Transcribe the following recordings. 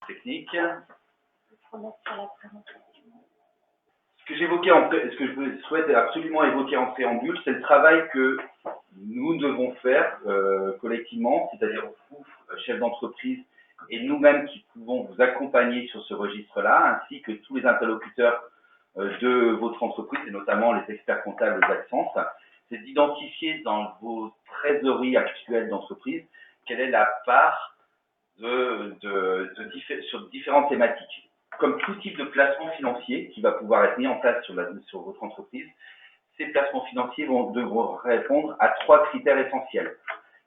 technique. Ce que je souhaite absolument évoquer en préambule, c'est le travail que nous devons faire collectivement, c'est-à-dire vous, chefs d'entreprise, et nous-mêmes qui pouvons vous accompagner sur ce registre-là, ainsi que tous les interlocuteurs de votre entreprise, et notamment les experts comptables d'Axence, c'est d'identifier dans vos trésoreries actuelles d'entreprise quelle est la part sur différentes thématiques. Comme tout type de placement financier qui va pouvoir être mis en place sur votre entreprise, ces placements financiers devront répondre à 3 critères essentiels.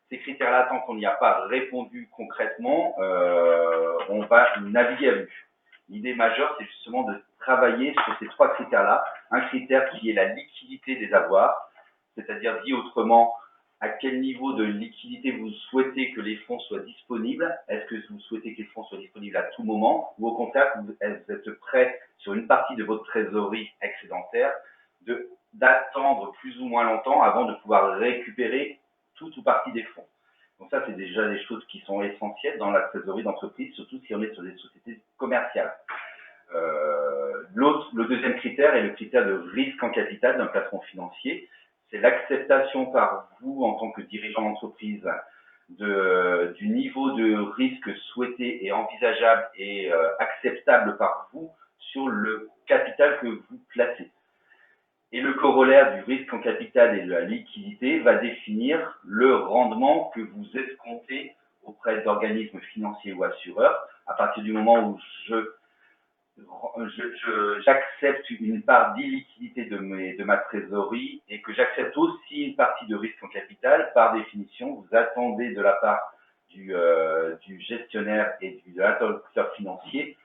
Ces critères-là, tant qu'on n'y a pas répondu concrètement, on va naviguer à vue. L'idée majeure, c'est justement de travailler sur ces 3 critères-là. Un critère qui est la liquidité des avoirs, c'est-à-dire dit autrement, à quel niveau de liquidité vous souhaitez que les fonds soient disponibles. Est-ce que vous souhaitez que les fonds soient disponibles à tout moment ou au contraire, vous êtes prêt sur une partie de votre trésorerie excédentaire d'attendre plus ou moins longtemps avant de pouvoir récupérer tout ou partie des fonds. Donc ça, c'est déjà des choses qui sont essentielles dans la trésorerie d'entreprise, surtout si on est sur des sociétés commerciales. Le deuxième critère est le critère de risque en capital d'un placement financier. C'est l'acceptation par vous, en tant que dirigeant d'entreprise, du niveau de risque souhaité et envisageable et acceptable par vous sur le capital que vous placez. Et le corollaire du risque en capital et de la liquidité va définir le rendement que vous escomptez auprès d'organismes financiers ou assureurs à partir du moment où j'accepte une part d'illiquidité de ma trésorerie et que j'accepte aussi une partie de risque en capital. Par définition, vous attendez de la part du gestionnaire et de l'interlocuteur financier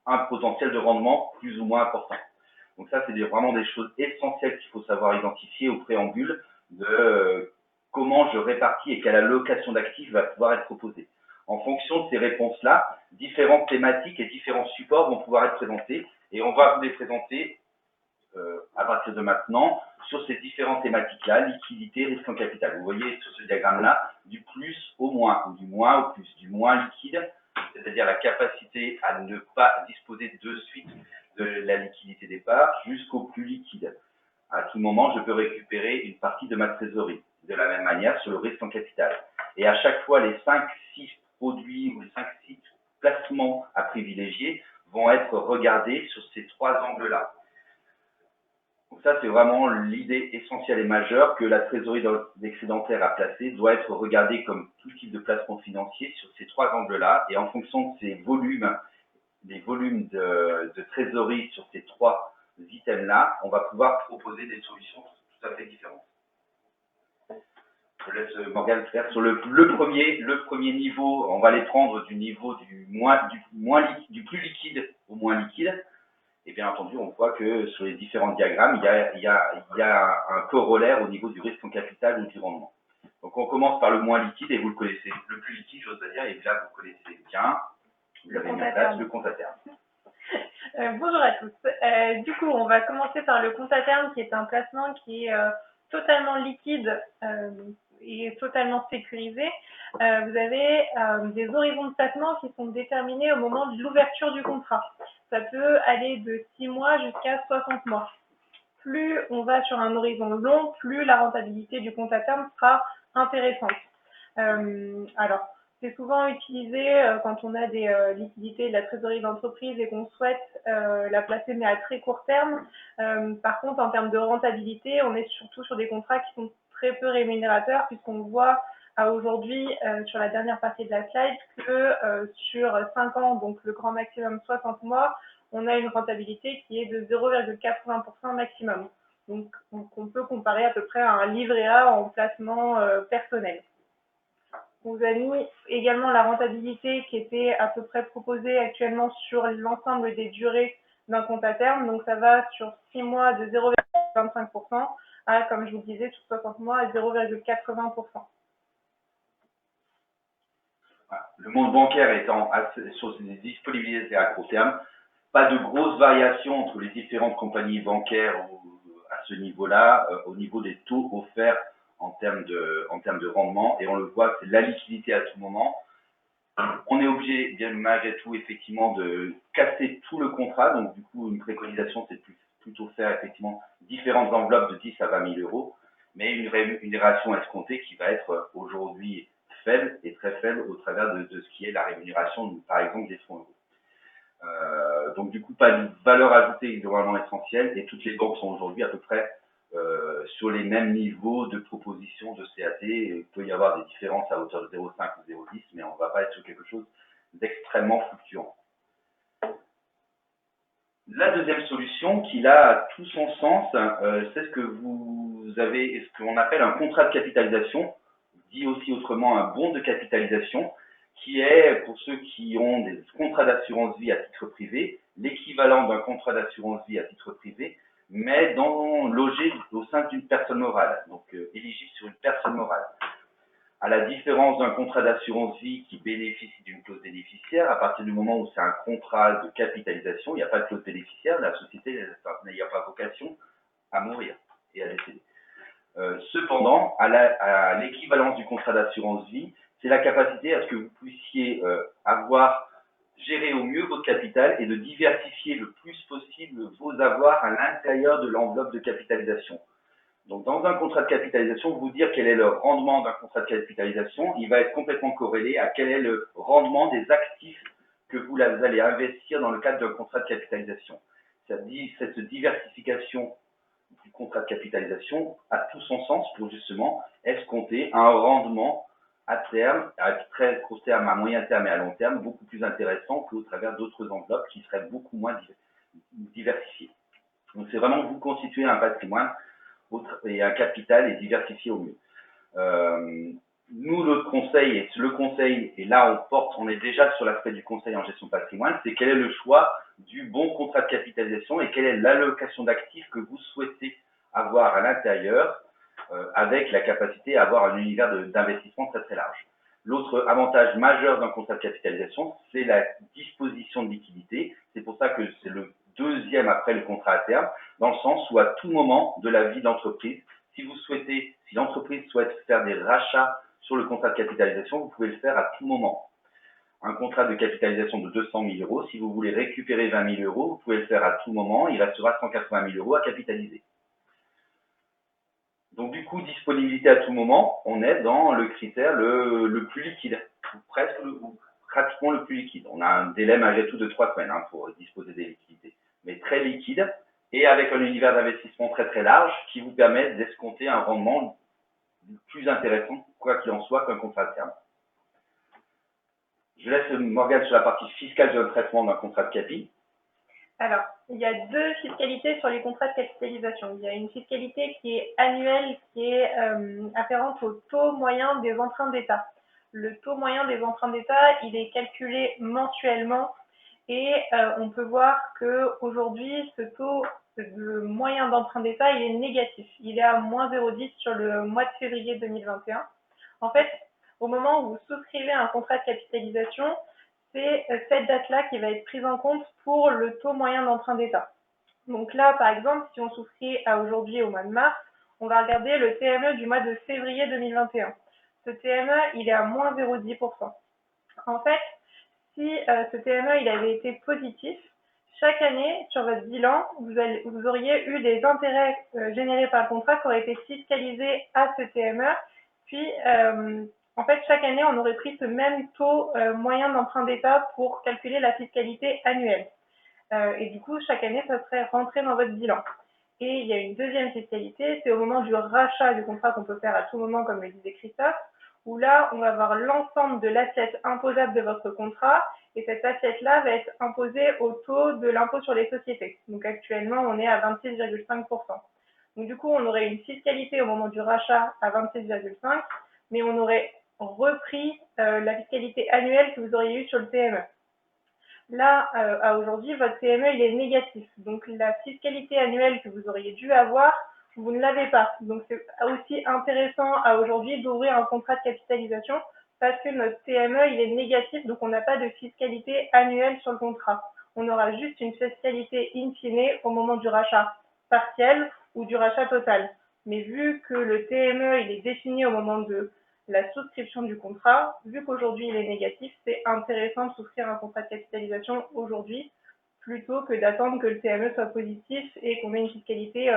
un potentiel de rendement plus ou moins important. Donc ça, c'est vraiment des choses essentielles qu'il faut savoir identifier au préambule de comment je répartis et quelle allocation d'actifs va pouvoir être proposée. En fonction de ces réponses-là, différentes thématiques et différents supports vont pouvoir être présentés et on va vous les présenter à partir de maintenant sur ces différentes thématiques-là, liquidité, risque en capital. Vous voyez sur ce diagramme-là, du plus au moins, ou du moins au plus, du moins liquide, c'est-à-dire la capacité à ne pas disposer de suite de la liquidité des parts, jusqu'au plus liquide. À tout moment, je peux récupérer une partie de ma trésorerie. De la même manière, sur le risque en capital. Et à chaque fois, les 5-6 produits ou les 5-6 placements à privilégier vont être regardés sur ces 3 angles-là. Donc ça, c'est vraiment l'idée essentielle et majeure que la trésorerie excédentaire à placer doit être regardée comme tout type de placement financier sur ces 3 angles-là. Et en fonction de ces volumes, des volumes de trésorerie sur ces 3 items-là, on va pouvoir proposer des solutions tout à fait différentes. Je laisse Morgane faire. Sur le premier niveau, on va les prendre du niveau du plus liquide au moins liquide. Et bien entendu, on voit que sur les différents diagrammes, il y a un corollaire au niveau du risque en capital ou du rendement. Donc on commence par le moins liquide et vous le connaissez. Le plus liquide, j'ose dire, et là vous connaissez bien. Vous l'avez mis en place, le compte à terme. Bonjour à tous. Du coup, on va commencer par le compte à terme qui est un placement qui est totalement liquide et totalement sécurisé. Vous avez des horizons de placement qui sont déterminés au moment de l'ouverture du contrat. Ça peut aller de 6 mois jusqu'à 60 mois. Plus on va sur un horizon long, plus la rentabilité du compte à terme sera intéressante. Alors, c'est souvent utilisé quand on a des liquidités de la trésorerie d'entreprise et qu'on souhaite la placer mais à très court terme. Par contre, en termes de rentabilité, on est surtout sur des contrats qui sont très peu rémunérateurs puisqu'on voit aujourd'hui sur la dernière partie de la slide que sur 5 ans, donc le grand maximum 60 mois, on a une rentabilité qui est de 0,80% maximum. Donc, on peut comparer à peu près à un livret A en placement personnel. On vous a mis également la rentabilité qui était à peu près proposée actuellement sur l'ensemble des durées d'un compte à terme. Donc, ça va sur 6 mois de 0,25% à, comme je vous le disais, sur 60 mois à 0,80%. Le monde bancaire étant sur des disponibilités à court terme, pas de grosses variations entre les différentes compagnies bancaires à ce niveau-là, au niveau des taux offerts en termes de rendement, et on le voit, c'est la liquidité à tout moment. On est obligé, bien malgré tout, effectivement, de casser tout le contrat. Donc, du coup, une préconisation, c'est plutôt faire, effectivement, différentes enveloppes de 10 à 20 000 euros, mais une rémunération escomptée qui va être aujourd'hui faible et très faible au travers de ce qui est la rémunération, par exemple, des fonds euros. Donc, du coup, pas de valeur ajoutée globalement essentielle et toutes les banques sont aujourd'hui à peu près sur les mêmes niveaux de proposition de CAT. Il peut y avoir des différences à hauteur de 0,5 ou 0,10, mais on ne va pas être sur quelque chose d'extrêmement fluctuant. La deuxième solution, qui là a tout son sens, c'est ce que vous avez, ce qu'on appelle un contrat de capitalisation, dit aussi autrement un bon de capitalisation, qui est, pour ceux qui ont des contrats d'assurance vie à titre privé, l'équivalent d'un contrat d'assurance vie à titre privé, mais logé au sein d'une personne morale, donc éligible sur une personne morale. À la différence d'un contrat d'assurance vie qui bénéficie d'une clause bénéficiaire, à partir du moment où c'est un contrat de capitalisation, il n'y a pas de clause bénéficiaire, la société n'a pas vocation à mourir et à décéder. Cependant, à l'équivalence du contrat d'assurance vie, c'est la capacité à ce que vous puissiez gérer au mieux votre capital et de diversifier le plus possible vos avoirs à l'intérieur de l'enveloppe de capitalisation. Donc, dans un contrat de capitalisation, vous dire quel est le rendement d'un contrat de capitalisation, il va être complètement corrélé à quel est le rendement des actifs que vous allez investir dans le cadre d'un contrat de capitalisation. Cette diversification du contrat de capitalisation a tout son sens pour justement escompter un rendement à terme, à très court terme, à moyen terme et à long terme, beaucoup plus intéressant qu'au travers d'autres enveloppes qui seraient beaucoup moins diversifiées. Donc, c'est vraiment vous constituer un patrimoine et un capital et diversifié au mieux. Nous, notre conseil, et là on est déjà sur l'aspect du conseil en gestion de patrimoine, c'est quel est le choix du bon contrat de capitalisation et quelle est l'allocation d'actifs que vous souhaitez avoir à l'intérieur avec la capacité à avoir un univers d'investissement très très large. L'autre avantage majeur d'un contrat de capitalisation, c'est la disposition de liquidité. C'est pour ça que c'est le deuxième après le contrat à terme, dans le sens où à tout moment de la vie de l'entreprise, si l'entreprise souhaite faire des rachats sur le contrat de capitalisation, vous pouvez le faire à tout moment. Un contrat de capitalisation de 200 000 euros, si vous voulez récupérer 20 000 euros, vous pouvez le faire à tout moment, il restera 180 000 euros à capitaliser. Donc du coup, disponibilité à tout moment, on est dans le critère le plus liquide, ou pratiquement le plus liquide. On a un délai malgré tout de 3 semaines pour disposer des liquidités, mais très liquide et avec un univers d'investissement très très large qui vous permet d'escompter un rendement plus intéressant, quoi qu'il en soit, qu'un contrat de terme. Je laisse Morgane sur la partie fiscale de traitement d'un contrat de capi. Alors, il y a deux fiscalités sur les contrats de capitalisation. Il y a une fiscalité qui est annuelle, qui est afférente au taux moyen des emprunts d'État. Le taux moyen des emprunts d'État, il est calculé mensuellement et on peut voir qu'aujourd'hui, ce taux de moyen d'emprunt d'État, il est négatif. Il est à moins 0,10 sur le mois de février 2021. En fait, au moment où vous souscrivez un contrat de capitalisation, c'est cette date-là qui va être prise en compte pour le taux moyen d'emprunt d'État. Donc là, par exemple, si on souscrit à aujourd'hui au mois de mars, on va regarder le TME du mois de février 2021. Ce TME, il est à moins 0,10%. En fait, si ce TME il avait été positif, chaque année, sur votre bilan, vous auriez eu des intérêts générés par le contrat qui auraient été fiscalisés à ce TME, puis en fait, chaque année, on aurait pris ce même taux moyen d'emprunt d'État pour calculer la fiscalité annuelle. Et du coup, chaque année, ça serait rentré dans votre bilan. Et il y a une deuxième fiscalité, c'est au moment du rachat du contrat qu'on peut faire à tout moment, comme le disait Christophe, où là, on va avoir l'ensemble de l'assiette imposable de votre contrat, et cette assiette-là va être imposée au taux de l'impôt sur les sociétés. Donc actuellement, on est à 26,5%. Donc du coup, on aurait une fiscalité au moment du rachat à 26,5%, mais on aurait repris la fiscalité annuelle que vous auriez eue sur le TME. Là, à aujourd'hui, votre TME, il est négatif. Donc, la fiscalité annuelle que vous auriez dû avoir, vous ne l'avez pas. Donc, c'est aussi intéressant à aujourd'hui d'ouvrir un contrat de capitalisation parce que notre TME, il est négatif, donc on n'a pas de fiscalité annuelle sur le contrat. On aura juste une fiscalité in fine au moment du rachat partiel ou du rachat total. Mais vu que le TME, il est défini au moment de la souscription du contrat. Vu qu'aujourd'hui il est négatif, c'est intéressant de souscrire un contrat de capitalisation aujourd'hui plutôt que d'attendre que le TME soit positif et qu'on ait une fiscalité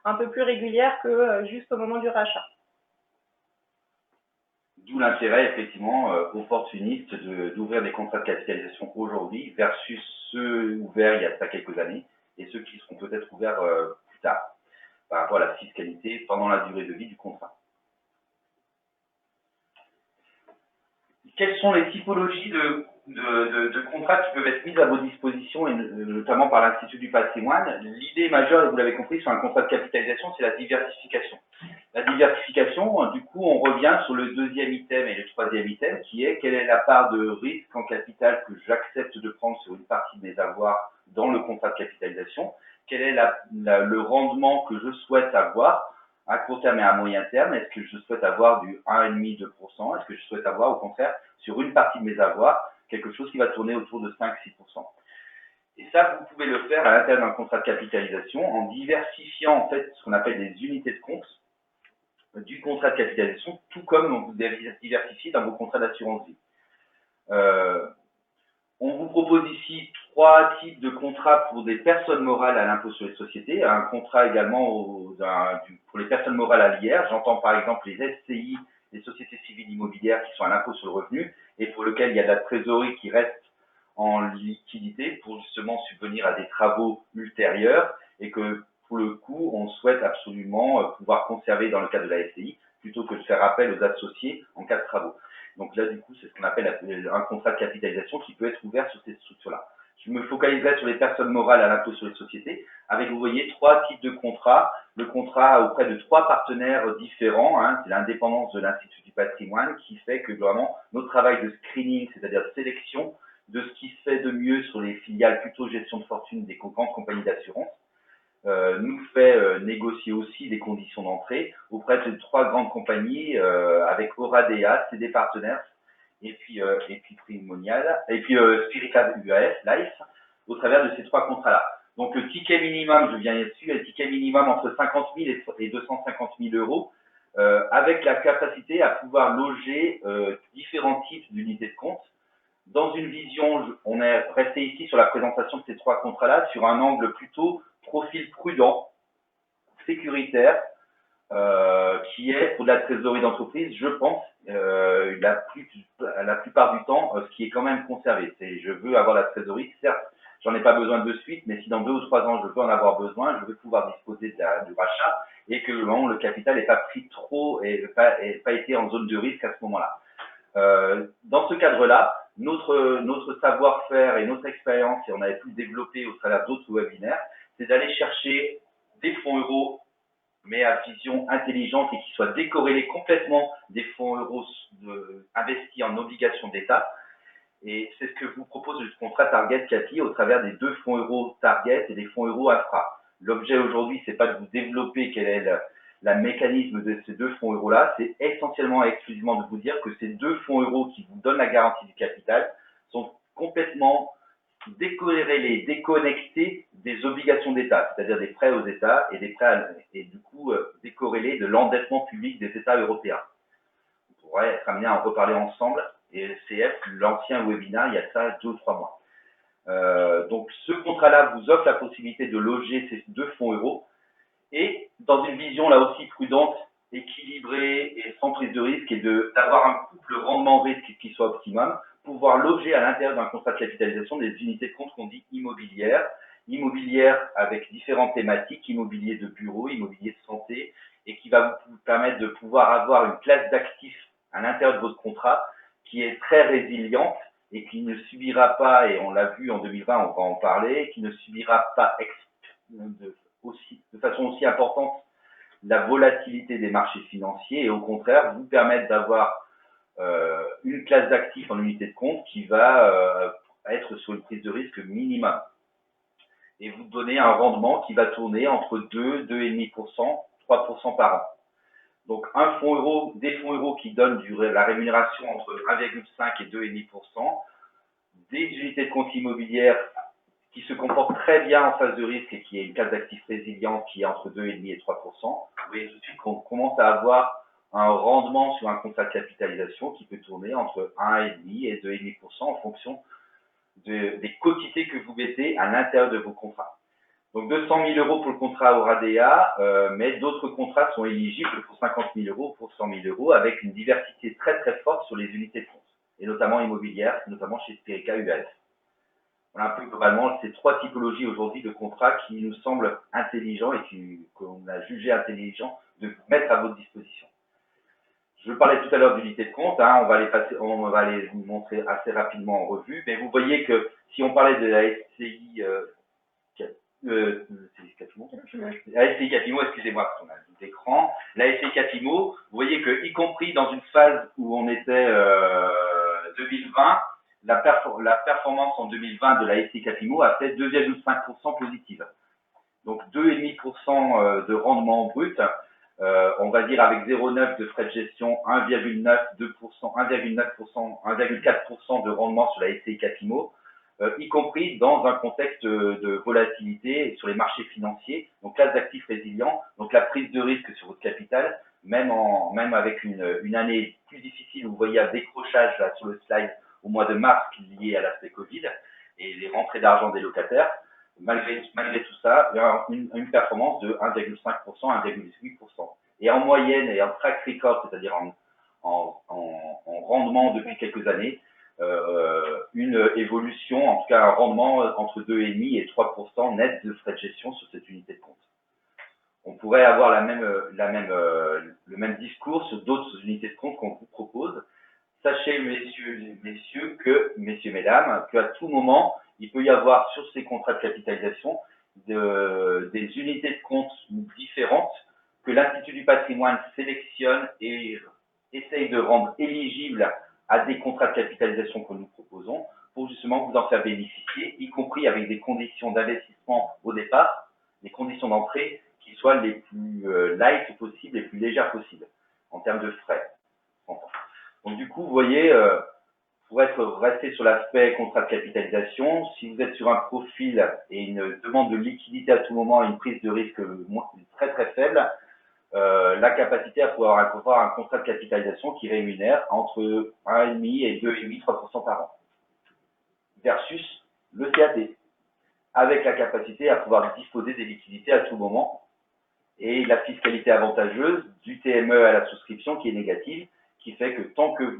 un peu plus régulière que juste au moment du rachat. D'où l'intérêt, effectivement, opportuniste d'ouvrir des contrats de capitalisation aujourd'hui versus ceux ouverts il y a ça quelques années et ceux qui seront peut-être ouverts plus tard par rapport à la fiscalité pendant la durée de vie du contrat. Quelles sont les typologies de contrats qui peuvent être mises à vos dispositions, et notamment par l'Institut du patrimoine? L'idée majeure, et vous l'avez compris, sur un contrat de capitalisation, c'est la diversification. La diversification, du coup, on revient sur le deuxième item et le troisième item, qui est quelle est la part de risque en capital que j'accepte de prendre sur une partie de mes avoirs dans le contrat de capitalisation, quel est le rendement que je souhaite avoir à court terme et à moyen terme. Est-ce que je souhaite avoir du 1,5-2%? Est-ce que je souhaite avoir, au contraire, sur une partie de mes avoirs, quelque chose qui va tourner autour de 5-6%? Et ça, vous pouvez le faire à l'intérieur d'un contrat de capitalisation en diversifiant en fait ce qu'on appelle des unités de compte du contrat de capitalisation, tout comme vous diversifiez dans vos contrats d'assurance vie. On vous propose ici 3 types de contrats pour des personnes morales à l'impôt sur les sociétés, un contrat également pour les personnes morales à l'IR. J'entends par exemple les SCI, les sociétés civiles immobilières qui sont à l'impôt sur le revenu et pour lequel il y a de la trésorerie qui reste en liquidité pour justement subvenir à des travaux ultérieurs et que pour le coup on souhaite absolument pouvoir conserver dans le cadre de la SCI plutôt que de faire appel aux associés en cas de travaux. Donc là, du coup, c'est ce qu'on appelle un contrat de capitalisation qui peut être ouvert sur ces structures-là. Je me focaliserai sur les personnes morales à l'impôt sur les sociétés, avec, vous voyez, 3 types de contrats. Le contrat auprès de 3 partenaires différents, c'est l'indépendance de l'Institut du patrimoine qui fait que vraiment notre travail de screening, c'est-à-dire de sélection de ce qui se fait de mieux sur les filiales plutôt gestion de fortune des grandes compagnies d'assurance, nous fait négocier aussi des conditions d'entrée auprès de 3 grandes compagnies avec Oradea, c'est des partenaires, et puis Primonial, et puis Spirit UAS, Life, au travers de ces 3 contrats-là. Donc le ticket minimum, je viens dessus, le ticket minimum entre 50 000 et 250 000 euros, avec la capacité à pouvoir loger différents types d'unités de compte. Dans une vision, on est resté ici sur la présentation de ces 3 contrats-là, sur un angle plutôt profil prudent, sécuritaire, qui est pour de la trésorerie d'entreprise, je pense, la plupart du temps, ce qui est quand même conservé. C'est je veux avoir la trésorerie, certes, j'en ai pas besoin de suite, mais si dans 2 ou 3 ans je veux en avoir besoin, je veux pouvoir disposer du rachat et que le capital n'est pas pris trop et pas été en zone de risque à ce moment-là. Dans ce cadre-là, notre savoir-faire et notre expérience, et on avait pu le développer au travers d'autres webinaires, c'est d'aller chercher des fonds euros, mais à vision intelligente et qui soient décorrélés complètement des fonds euros investis en obligations d'État. Et c'est ce que vous propose le contrat Target Capi au travers des 2 fonds euros Target et des fonds euros Infra. L'objet aujourd'hui, c'est pas de vous développer quel est le mécanisme de ces 2 fonds euros-là, c'est essentiellement et exclusivement de vous dire que ces 2 fonds euros qui vous donnent la garantie du capital sont complètement décorrélés, déconnectés des obligations d'État, c'est-à-dire des prêts aux États et des prêts et du coup décorrélés de l'endettement public des États européens. On pourrait être amené à en reparler ensemble et CF, l'ancien webinaire, il y a ça 2 ou 3 mois. Donc ce contrat-là vous offre la possibilité de loger ces 2 fonds euros et dans une vision là aussi prudente, équilibrée et sans prise de risque et d'avoir un couple rendement-risque qui soit optimum, pouvoir loger à l'intérieur d'un contrat de capitalisation des unités de compte qu'on dit immobilières avec différentes thématiques, immobilier de bureau, immobilier de santé, et qui va vous permettre de pouvoir avoir une classe d'actifs à l'intérieur de votre contrat qui est très résiliente et qui ne subira pas, et on l'a vu en 2020, on va en parler, qui ne subira pas de façon aussi importante la volatilité des marchés financiers et au contraire vous permettre d'avoir une classe d'actifs en unité de compte qui va être sur une prise de risque minimum et vous donner un rendement qui va tourner entre 2, 2,5%, 3% par an. Donc des fonds euros qui donnent la rémunération entre 1,5 et 2,5%, des unités de compte immobilières qui se comportent très bien en phase de risque et qui est une classe d'actifs résiliente qui est entre 2,5 et 3%. Vous voyez tout de suite qu'on commence à avoir un rendement sur un contrat de capitalisation qui peut tourner entre 1,5 et 2,5% en fonction des quotités que vous mettez à l'intérieur de vos contrats. Donc 200 000 euros pour le contrat Oradea, mais d'autres contrats sont éligibles pour 50 000 euros, pour 100 000 euros, avec une diversité très très forte sur les unités de compte, et notamment immobilières, notamment chez Spirica UAS. Voilà un peu globalement ces trois typologies aujourd'hui de contrats qui nous semblent intelligents et qu'on a jugé intelligent de mettre à votre disposition. Je parlais tout à l'heure d'unités de compte, hein, on va les montrer assez rapidement en revue, mais vous voyez que si on parlait de la SCI la SCI Capimo, excusez-moi, parce qu'on a un écran. La SCI Capimo, vous voyez que, y compris dans une phase où on était 2020, la performance en 2020 de la SCI Capimo a fait 2,5% positive. Donc 2,5% de rendement brut, on va dire avec 0,9 de frais de gestion, 1,9%, 1,4% de rendement sur la SCI Capimo. Y compris dans un contexte de volatilité sur les marchés financiers, donc classe d'actifs résilients, donc la prise de risque sur votre capital, même avec une année plus difficile, vous voyez un décrochage là sur le slide au mois de mars lié à l'aspect Covid et les rentrées d'argent des locataires, malgré tout ça, il y a une performance de 1,5%, 1,8%. Et en moyenne et en track record, c'est-à-dire en rendement depuis quelques années, une évolution, en tout cas un rendement entre 2,5 et 3% net de frais de gestion sur cette unité de compte. On pourrait avoir le même discours sur d'autres unités de compte qu'on vous propose. Sachez, messieurs, mesdames, qu'à tout moment, il peut y avoir sur ces contrats de capitalisation des unités de compte différentes que l'Institut du patrimoine sélectionne et essaye de rendre éligibles à des contrats de capitalisation que nous proposons pour justement vous en faire bénéficier, y compris avec des conditions d'investissement au départ, des conditions d'entrée qui soient les plus light possibles, les plus légères possibles en termes de frais. Donc du coup, vous voyez, pour rester sur l'aspect contrat de capitalisation, si vous êtes sur un profil et une demande de liquidité à tout moment et une prise de risque très très faible, la capacité à pouvoir avoir un contrat de capitalisation qui rémunère entre 1,5 et 2,5, 3% par an. Versus le CAT, avec la capacité à pouvoir disposer des liquidités à tout moment et la fiscalité avantageuse du TME à la souscription qui est négative, qui fait que tant que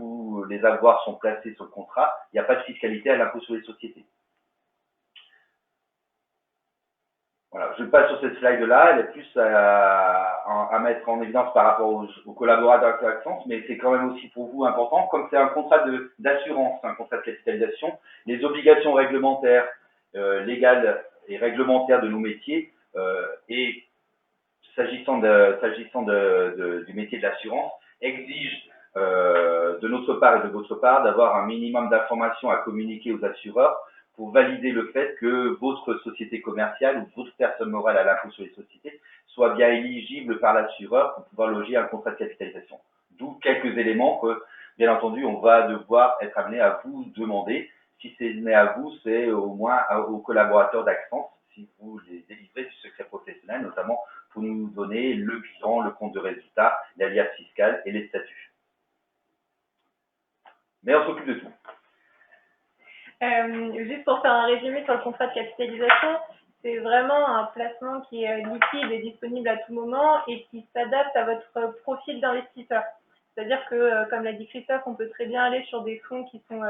les avoirs sont placés sur le contrat, il n'y a pas de fiscalité à l'impôt sur les sociétés. Voilà, je passe sur cette slide-là, elle est plus à mettre en évidence par rapport aux collaborateurs de Accent, mais c'est quand même aussi pour vous important, comme c'est un contrat d'assurance, un contrat de capitalisation, les obligations réglementaires, légales et réglementaires de nos métiers, et s'agissant du métier de l'assurance, exigent de notre part et de votre part d'avoir un minimum d'informations à communiquer aux assureurs pour valider le fait que votre société commerciale ou votre personne morale à l'impôt sur les sociétés soit bien éligible par l'assureur pour pouvoir loger un contrat de capitalisation. D'où quelques éléments que, bien entendu, on va devoir être amené à vous demander. Si c'est né à vous, c'est au moins aux collaborateurs d'Accent, si vous les délivrez du secret professionnel, notamment pour nous donner le bilan, le compte de résultat, l'alias fiscal et les statuts. Mais on s'occupe de tout. Juste pour faire un résumé sur le contrat de capitalisation, c'est vraiment un placement qui est liquide et disponible à tout moment et qui s'adapte à votre profil d'investisseur. C'est-à-dire que, comme l'a dit Christophe, on peut très bien aller sur des fonds qui sont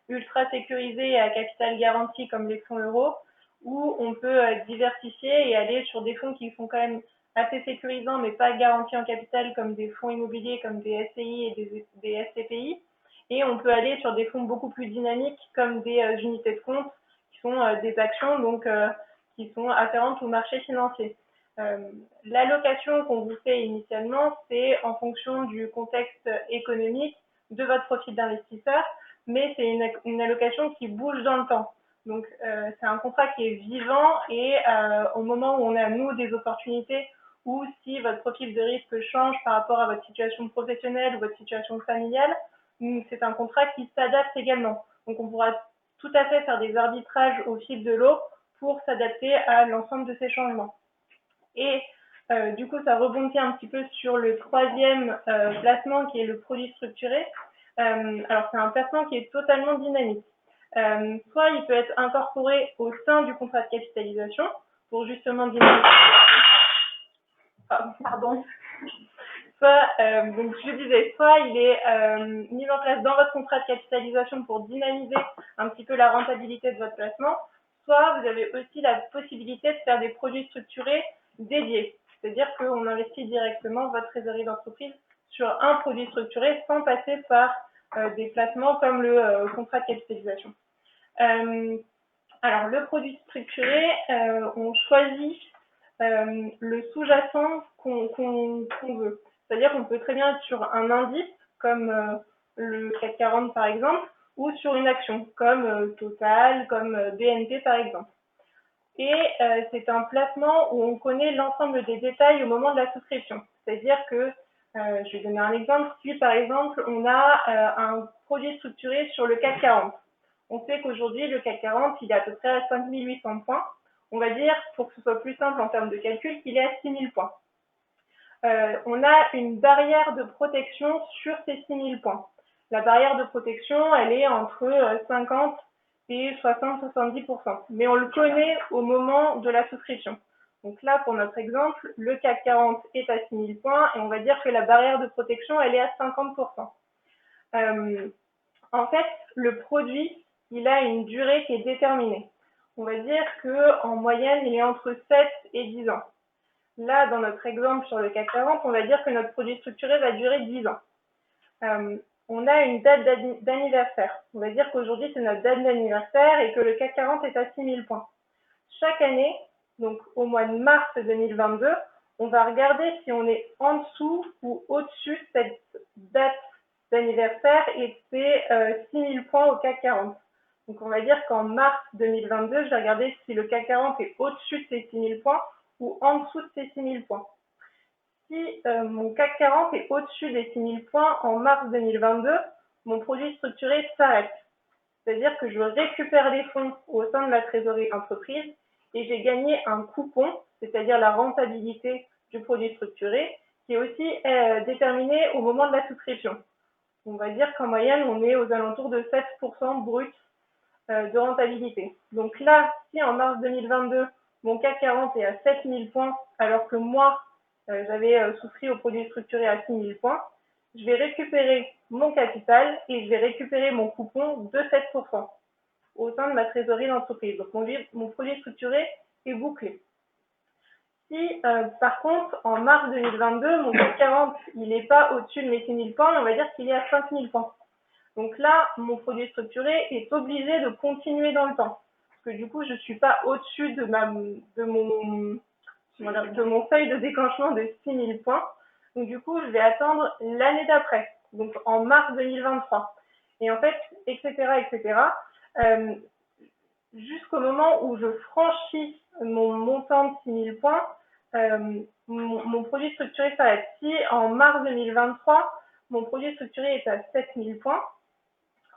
ultra sécurisés et à capital garanti comme les fonds euros, ou on peut diversifier et aller sur des fonds qui sont quand même assez sécurisants mais pas garantis en capital comme des fonds immobiliers comme des SCI et des SCPI. Et on peut aller sur des fonds beaucoup plus dynamiques comme des unités de compte qui sont des actions donc qui sont afférentes au marché financier. L'allocation qu'on vous fait initialement, c'est en fonction du contexte économique de votre profil d'investisseur, mais c'est une allocation qui bouge dans le temps. Donc c'est un contrat qui est vivant et au moment où on a nous des opportunités ou si votre profil de risque change par rapport à votre situation professionnelle ou votre situation familiale, c'est un contrat qui s'adapte également. Donc on pourra tout à fait faire des arbitrages au fil de l'eau pour s'adapter à l'ensemble de ces changements. Et du coup, ça rebondit un petit peu sur le troisième placement qui est le produit structuré. Alors, c'est un placement qui est totalement dynamique. Soit il peut être incorporé au sein du contrat de capitalisation pour justement dynamiser. Pardon. Soit, donc je disais, soit il est mis en place dans votre contrat de capitalisation pour dynamiser un petit peu la rentabilité de votre placement, soit vous avez aussi la possibilité de faire des produits structurés dédiés. C'est-à-dire qu'on investit directement votre trésorerie d'entreprise sur un produit structuré sans passer par des placements comme le contrat de capitalisation. Alors, le produit structuré, on choisit le sous-jacent qu'on veut. C'est-à-dire qu'on peut très bien être sur un indice, comme le CAC 40 par exemple, ou sur une action, comme Total, comme BNP par exemple. Et c'est un placement où on connaît l'ensemble des détails au moment de la souscription. C'est-à-dire que, je vais donner un exemple, si par exemple on a un produit structuré sur le CAC 40, on sait qu'aujourd'hui le CAC 40 il est à peu près à 5800 points. On va dire, pour que ce soit plus simple en termes de calcul, qu'il est à 6000 points. On a une barrière de protection sur ces 6000 points. La barrière de protection, elle est entre 50 et 60-70%. Mais on le connaît au moment de la souscription. Donc là, pour notre exemple, le CAC 40 est à 6000 points et on va dire que la barrière de protection, elle est à 50%. En fait, le produit, il a une durée qui est déterminée. On va dire qu'en moyenne, il est entre 7 et 10 ans. Là, dans notre exemple sur le CAC 40, on va dire que notre produit structuré va durer 10 ans. On a une date d'anniversaire. On va dire qu'aujourd'hui, c'est notre date d'anniversaire et que le CAC 40 est à 6000 points. Chaque année, donc au mois de mars 2022, on va regarder si on est en dessous ou au-dessus de cette date d'anniversaire et c'est 6000 points au CAC 40. Donc on va dire qu'en mars 2022, je vais regarder si le CAC 40 est au-dessus de ces 6000 points ou en dessous de ces 6000 points. Si mon CAC 40 est au-dessus des 6000 points en mars 2022, mon produit structuré s'arrête. C'est-à-dire que je récupère les fonds au sein de la trésorerie entreprise et j'ai gagné un coupon, c'est-à-dire la rentabilité du produit structuré, qui est aussi déterminé au moment de la souscription. On va dire qu'en moyenne, on est aux alentours de 7% brut de rentabilité. Donc là, si en mars 2022, mon CAC 40 est à 7000 points, alors que moi, j'avais souscrit au produit structuré à 6000 points, je vais récupérer mon capital et je vais récupérer mon coupon de 7% au sein de ma trésorerie d'entreprise. Donc mon produit structuré est bouclé. Si par contre, en mars 2022, mon CAC 40, il n'est pas au-dessus de mes 6000 points, on va dire qu'il est à 5000 points. Donc là, mon produit structuré est obligé de continuer dans le temps. Parce que du coup, je ne suis pas au-dessus de mon seuil de déclenchement de 6000 points. Donc du coup, je vais attendre l'année d'après, donc en mars 2023. Et en fait, etc. Jusqu'au moment où je franchis mon montant de 6000 points, mon produit structuré s'arrête. Si en mars 2023, mon produit structuré est à 7000 points,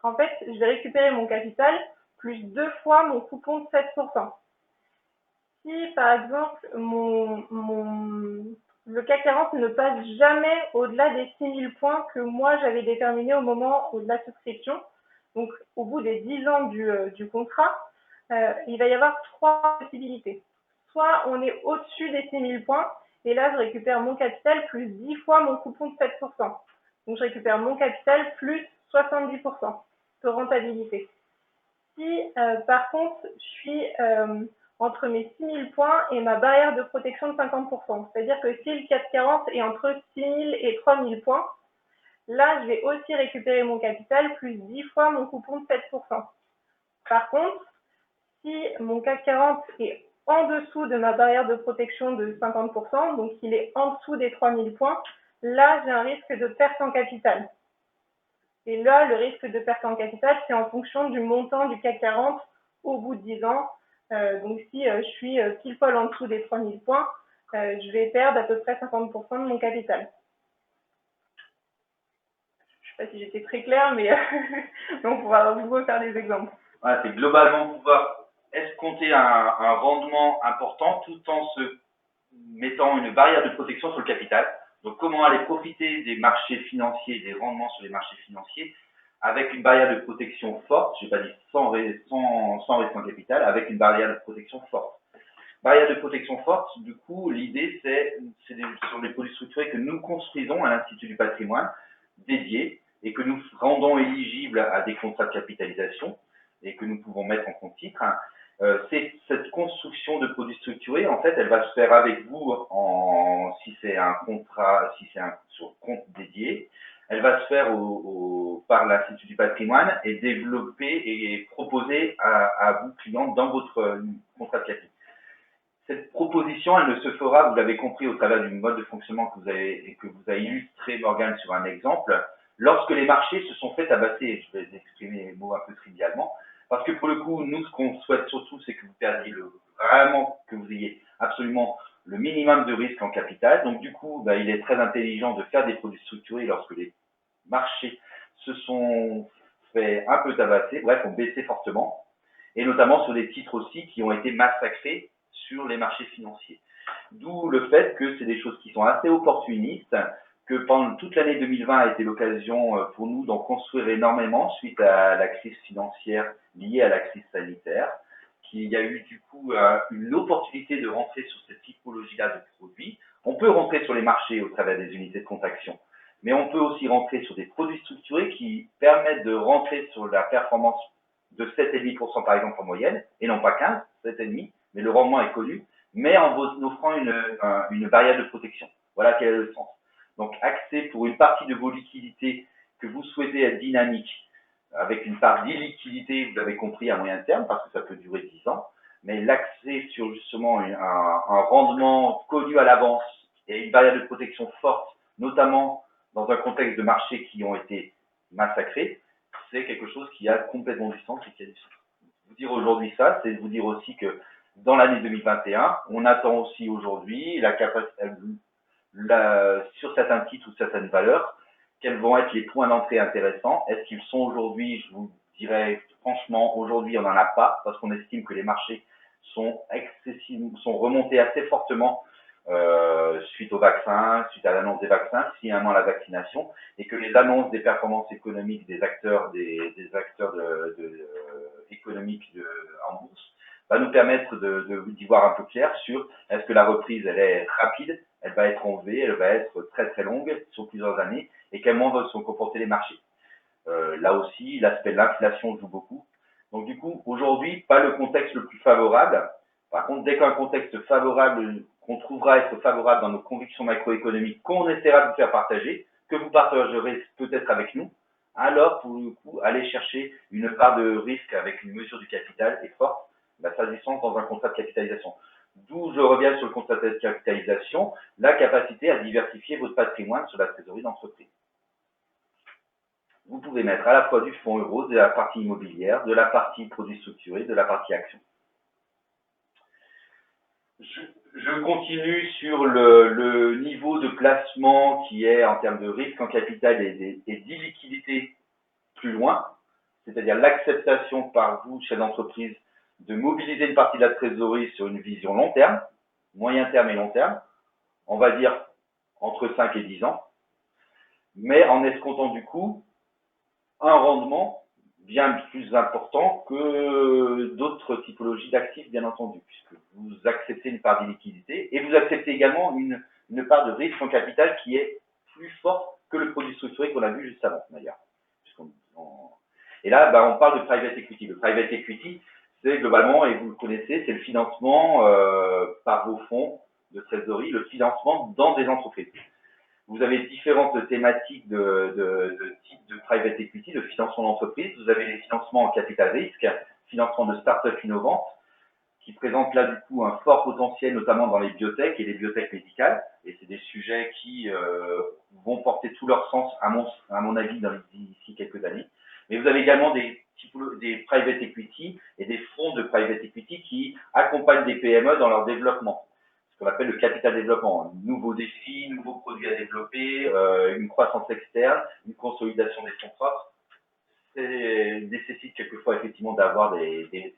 en fait, je vais récupérer mon capital plus 2 fois mon coupon de 7%. Si, par exemple, le CAC 40 ne passe jamais au-delà des 6000 points que moi j'avais déterminés au moment de la souscription, donc au bout des 10 ans du contrat, il va y avoir 3 possibilités. Soit on est au-dessus des 6000 points, et là je récupère mon capital plus 10 fois mon coupon de 7%. Donc je récupère mon capital plus 70% de rentabilité. Si par contre je suis entre mes 6000 points et ma barrière de protection de 50%, c'est-à-dire que si le CAC 40 est entre 6000 et 3000 points, là je vais aussi récupérer mon capital plus 10 fois mon coupon de 7%. Par contre, si mon CAC 40 est en dessous de ma barrière de protection de 50%, donc il est en dessous des 3000 points, là j'ai un risque de perte en capital. Et là, le risque de perte en capital, c'est en fonction du montant du CAC 40 au bout de 10 ans. Donc si je suis pile poil en dessous des 3000 points, je vais perdre à peu près 50% de mon capital. Je ne sais pas si j'étais très claire, mais on pourra vous refaire des exemples. Voilà, c'est globalement pouvoir escompter un rendement important tout en se mettant une barrière de protection sur le capital. Donc, comment aller profiter des marchés financiers, des rendements sur les marchés financiers, avec une barrière de protection forte, je n'ai pas dit sans risque en capital, avec une barrière de protection forte. Barrière de protection forte, du coup, l'idée, c'est sur les produits structurés que nous construisons à l'Institut du patrimoine, dédiés, et que nous rendons éligibles à des contrats de capitalisation, et que nous pouvons mettre en compte titre. Cette construction de produits structurés, en fait, elle va se faire avec vous si c'est un contrat, si c'est un sur compte dédié. Elle va se faire par l'Institut du patrimoine et développer et proposer à vous, clients, dans votre contrat de capitalisation. Cette proposition, elle ne se fera, vous l'avez compris, au travers du mode de fonctionnement que vous avez illustré, Morgane, sur un exemple, lorsque les marchés se sont fait tabasser. Je vais exprimer les mots un peu trivialement, parce que pour le coup, nous, ce qu'on souhaite surtout, c'est que vous perdiez vraiment que vous ayez absolument le minimum de risque en capital. Donc, du coup, il est très intelligent de faire des produits structurés lorsque les marchés se sont fait un peu tabasser, bref, ont baissé fortement, et notamment sur des titres aussi qui ont été massacrés sur les marchés financiers. D'où le fait que c'est des choses qui sont assez opportunistes, que pendant toute l'année 2020 a été l'occasion pour nous d'en construire énormément suite à la crise financière liée à la crise sanitaire, qu'il y a eu du coup une opportunité de rentrer sur cette typologie-là de produits. On peut rentrer sur les marchés au travers des unités de contraction, mais on peut aussi rentrer sur des produits structurés qui permettent de rentrer sur la performance de 7,5% par exemple en moyenne, et non pas 15, 7,5%, mais le rendement est connu, mais en vous offrant une barrière de protection. Voilà quel est le sens. Donc, accès pour une partie de vos liquidités que vous souhaitez être dynamique, avec une part d'illiquidité, vous l'avez compris, à moyen terme, parce que ça peut durer 10 ans, mais l'accès sur justement un rendement connu à l'avance et une barrière de protection forte, notamment dans un contexte de marchés qui ont été massacrés, c'est quelque chose qui a complètement du sens et qui a du sens. Vous dire aujourd'hui ça, c'est vous dire aussi que dans l'année 2021, on attend aussi aujourd'hui sur certains titres ou certaines valeurs, quels vont être les points d'entrée intéressants. Est-ce qu'ils sont aujourd'hui, je vous dirais franchement, aujourd'hui on n'en a pas, parce qu'on estime que les marchés sont remontés assez fortement suite au vaccin, suite à l'annonce des vaccins, finalement la vaccination, et que les annonces des performances économiques des acteurs économiques en bourse va nous permettre d'y voir un peu clair sur est-ce que la reprise elle est rapide, elle va être en V, elle va être très très longue sur plusieurs années, et comment vont se comporter les marchés. Là aussi, l'aspect de l'inflation joue beaucoup. Donc du coup, aujourd'hui, pas le contexte le plus favorable. Par contre, dès qu'un contexte favorable, qu'on trouvera être favorable dans nos convictions macroéconomiques, qu'on essaiera de vous faire partager, que vous partagerez peut-être avec nous, alors pour le coup, allez chercher une part de risque avec une mesure du capital et forte, s'agissant dans un contrat de capitalisation. D'où je reviens sur le contrat de capitalisation, la capacité à diversifier votre patrimoine sur la trésorerie d'entreprise. Vous pouvez mettre à la fois du fonds euro, de la partie immobilière, de la partie produits structurés, de la partie actions. Je continue sur le niveau de placement qui est en termes de risque en capital et d'illiquidité plus loin, c'est-à-dire l'acceptation par vous, chef d'entreprise, de mobiliser une partie de la trésorerie sur une vision long terme, moyen terme et long terme, on va dire entre 5 et 10 ans, mais en escomptant du coup un rendement bien plus important que d'autres typologies d'actifs, bien entendu, puisque vous acceptez une part d'illiquidité et vous acceptez également une part de risque en capital qui est plus forte que le produit structuré qu'on a vu juste avant, d'ailleurs. Et là, on parle de private equity. Le private equity, c'est globalement, et vous le connaissez, c'est le financement par vos fonds de trésorerie, le financement dans des entreprises. Vous avez différentes thématiques de type de private equity, de financement d'entreprise. Vous avez les financements en capital risque, financement de start-up innovantes, qui présentent là du coup un fort potentiel, notamment dans les biotech et les biotech médicales. Et c'est des sujets qui vont porter tout leur sens, à mon avis, d'ici quelques années. Mais vous avez également des private equity et des fonds de private equity qui accompagnent des PME dans leur développement. Ce qu'on appelle le capital développement. Nouveaux défis, nouveaux produits à développer, une croissance externe, une consolidation des fonds propres. Ça nécessite quelquefois effectivement d'avoir des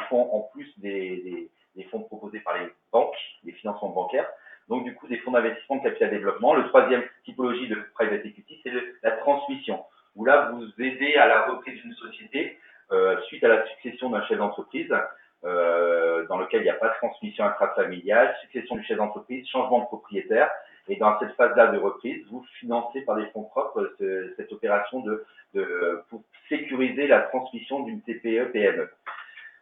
fonds en plus des fonds proposés par les banques, les financements bancaires. donc du coup des fonds d'investissement de capital développement. Le troisième typologie de private equity, c'est la transmission, où là vous aidez à la reprise d'une société suite à la succession d'un chef d'entreprise, dans lequel il n'y a pas de transmission intrafamiliale, succession du chef d'entreprise, changement de propriétaire. Et dans cette phase-là de reprise, vous financez par des fonds propres cette opération pour sécuriser la transmission d'une TPE-PME.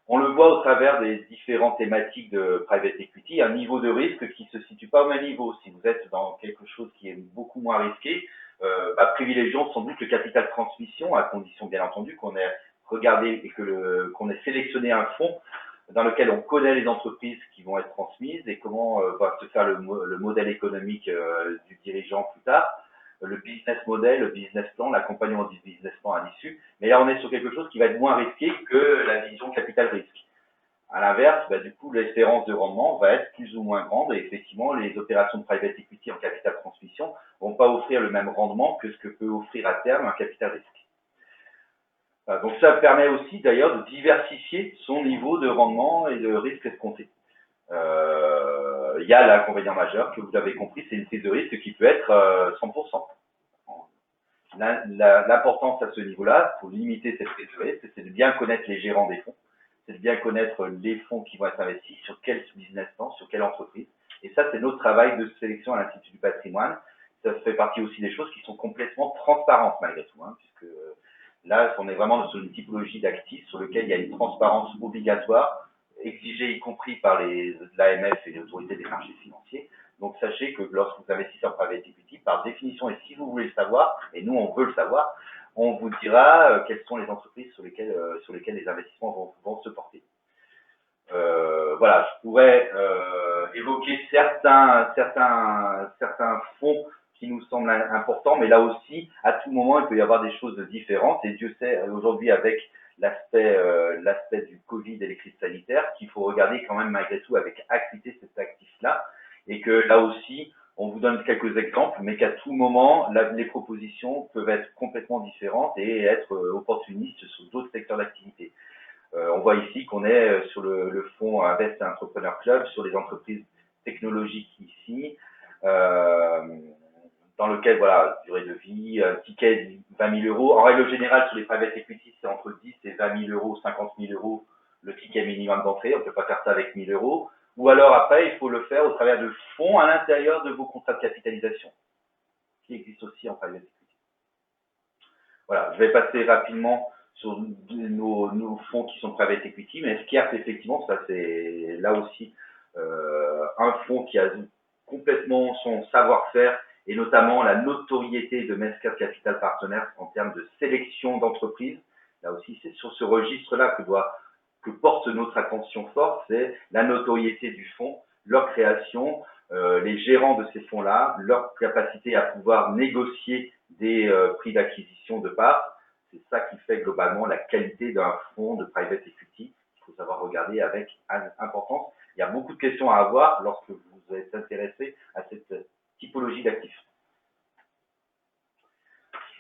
On le voit au travers des différentes thématiques de private equity, un niveau de risque qui ne se situe pas au même niveau. Si vous êtes dans quelque chose qui est beaucoup moins risqué, privilégions sans doute le capital de transmission, à condition bien entendu qu'on ait regardé et qu'on ait sélectionné un fonds dans lequel on connaît les entreprises qui vont être transmises et comment va se faire le modèle économique du dirigeant plus tard, le business model, le business plan, l'accompagnement du business plan à l'issue. Mais là, on est sur quelque chose qui va être moins risqué que la vision capital-risque. À l'inverse, du coup, l'espérance de rendement va être plus ou moins grande et effectivement, les opérations de private equity en capital transmission vont pas offrir le même rendement que ce que peut offrir à terme un capital risque. Donc ça permet aussi d'ailleurs de diversifier son niveau de rendement et de risque escompté. Il y a l'inconvénient majeur que vous avez compris, c'est une prise de risque qui peut être 100%. L'importance à ce niveau-là, pour limiter cette prise de risque, c'est de bien connaître les gérants des fonds, c'est de bien connaître les fonds qui vont être investis, sur quel business plan, sur quelle entreprise. Et ça, c'est notre travail de sélection à l'Institut du patrimoine. Ça fait partie aussi des choses qui sont complètement transparentes malgré tout, puisque là, on est vraiment sur une typologie d'actifs sur lequel il y a une transparence obligatoire, exigée y compris par l'AMF et les autorités des marchés financiers. Donc sachez que lorsque vous investissez en private equity, par définition, et si vous voulez le savoir, et nous on veut le savoir, on vous dira quelles sont les entreprises sur lesquelles les investissements vont se porter. Voilà, je pourrais évoquer certains fonds qui nous semblent importants, mais là aussi, à tout moment, il peut y avoir des choses différentes. Et Dieu sait, aujourd'hui, avec l'aspect du Covid et les crises sanitaires, qu'il faut regarder quand même malgré tout avec acuité cet actif-là, et que là aussi, on vous donne quelques exemples, mais qu'à tout moment, les propositions peuvent être complètement différentes et être opportunistes sur d'autres secteurs d'activité. On voit ici qu'on est sur le fonds Invest Entrepreneur Club, sur les entreprises technologiques ici, dans lequel, voilà, durée de vie, ticket 20 000 euros. En règle générale, sur les private equity, c'est entre 10 et 20 000 euros, 50 000 euros le ticket minimum d'entrée. On ne peut pas faire ça avec 1 000 euros. Ou alors après, il faut le faire au travers de fonds à l'intérieur de vos contrats de capitalisation, qui existent aussi en private equity. Voilà, je vais passer rapidement sur nos fonds qui sont private equity, mais SCARF, effectivement, ça c'est là aussi un fonds qui a complètement son savoir-faire et notamment la notoriété de Mescard Capital Partners en termes de sélection d'entreprises. Là aussi, c'est sur ce registre-là que porte notre attention forte, c'est la notoriété du fonds, leur création, les gérants de ces fonds-là, leur capacité à pouvoir négocier des prix d'acquisition de parts. C'est ça qui fait globalement la qualité d'un fonds de private equity. Il faut savoir regarder avec importance. Il y a beaucoup de questions à avoir lorsque vous êtes intéressé à cette typologie d'actifs.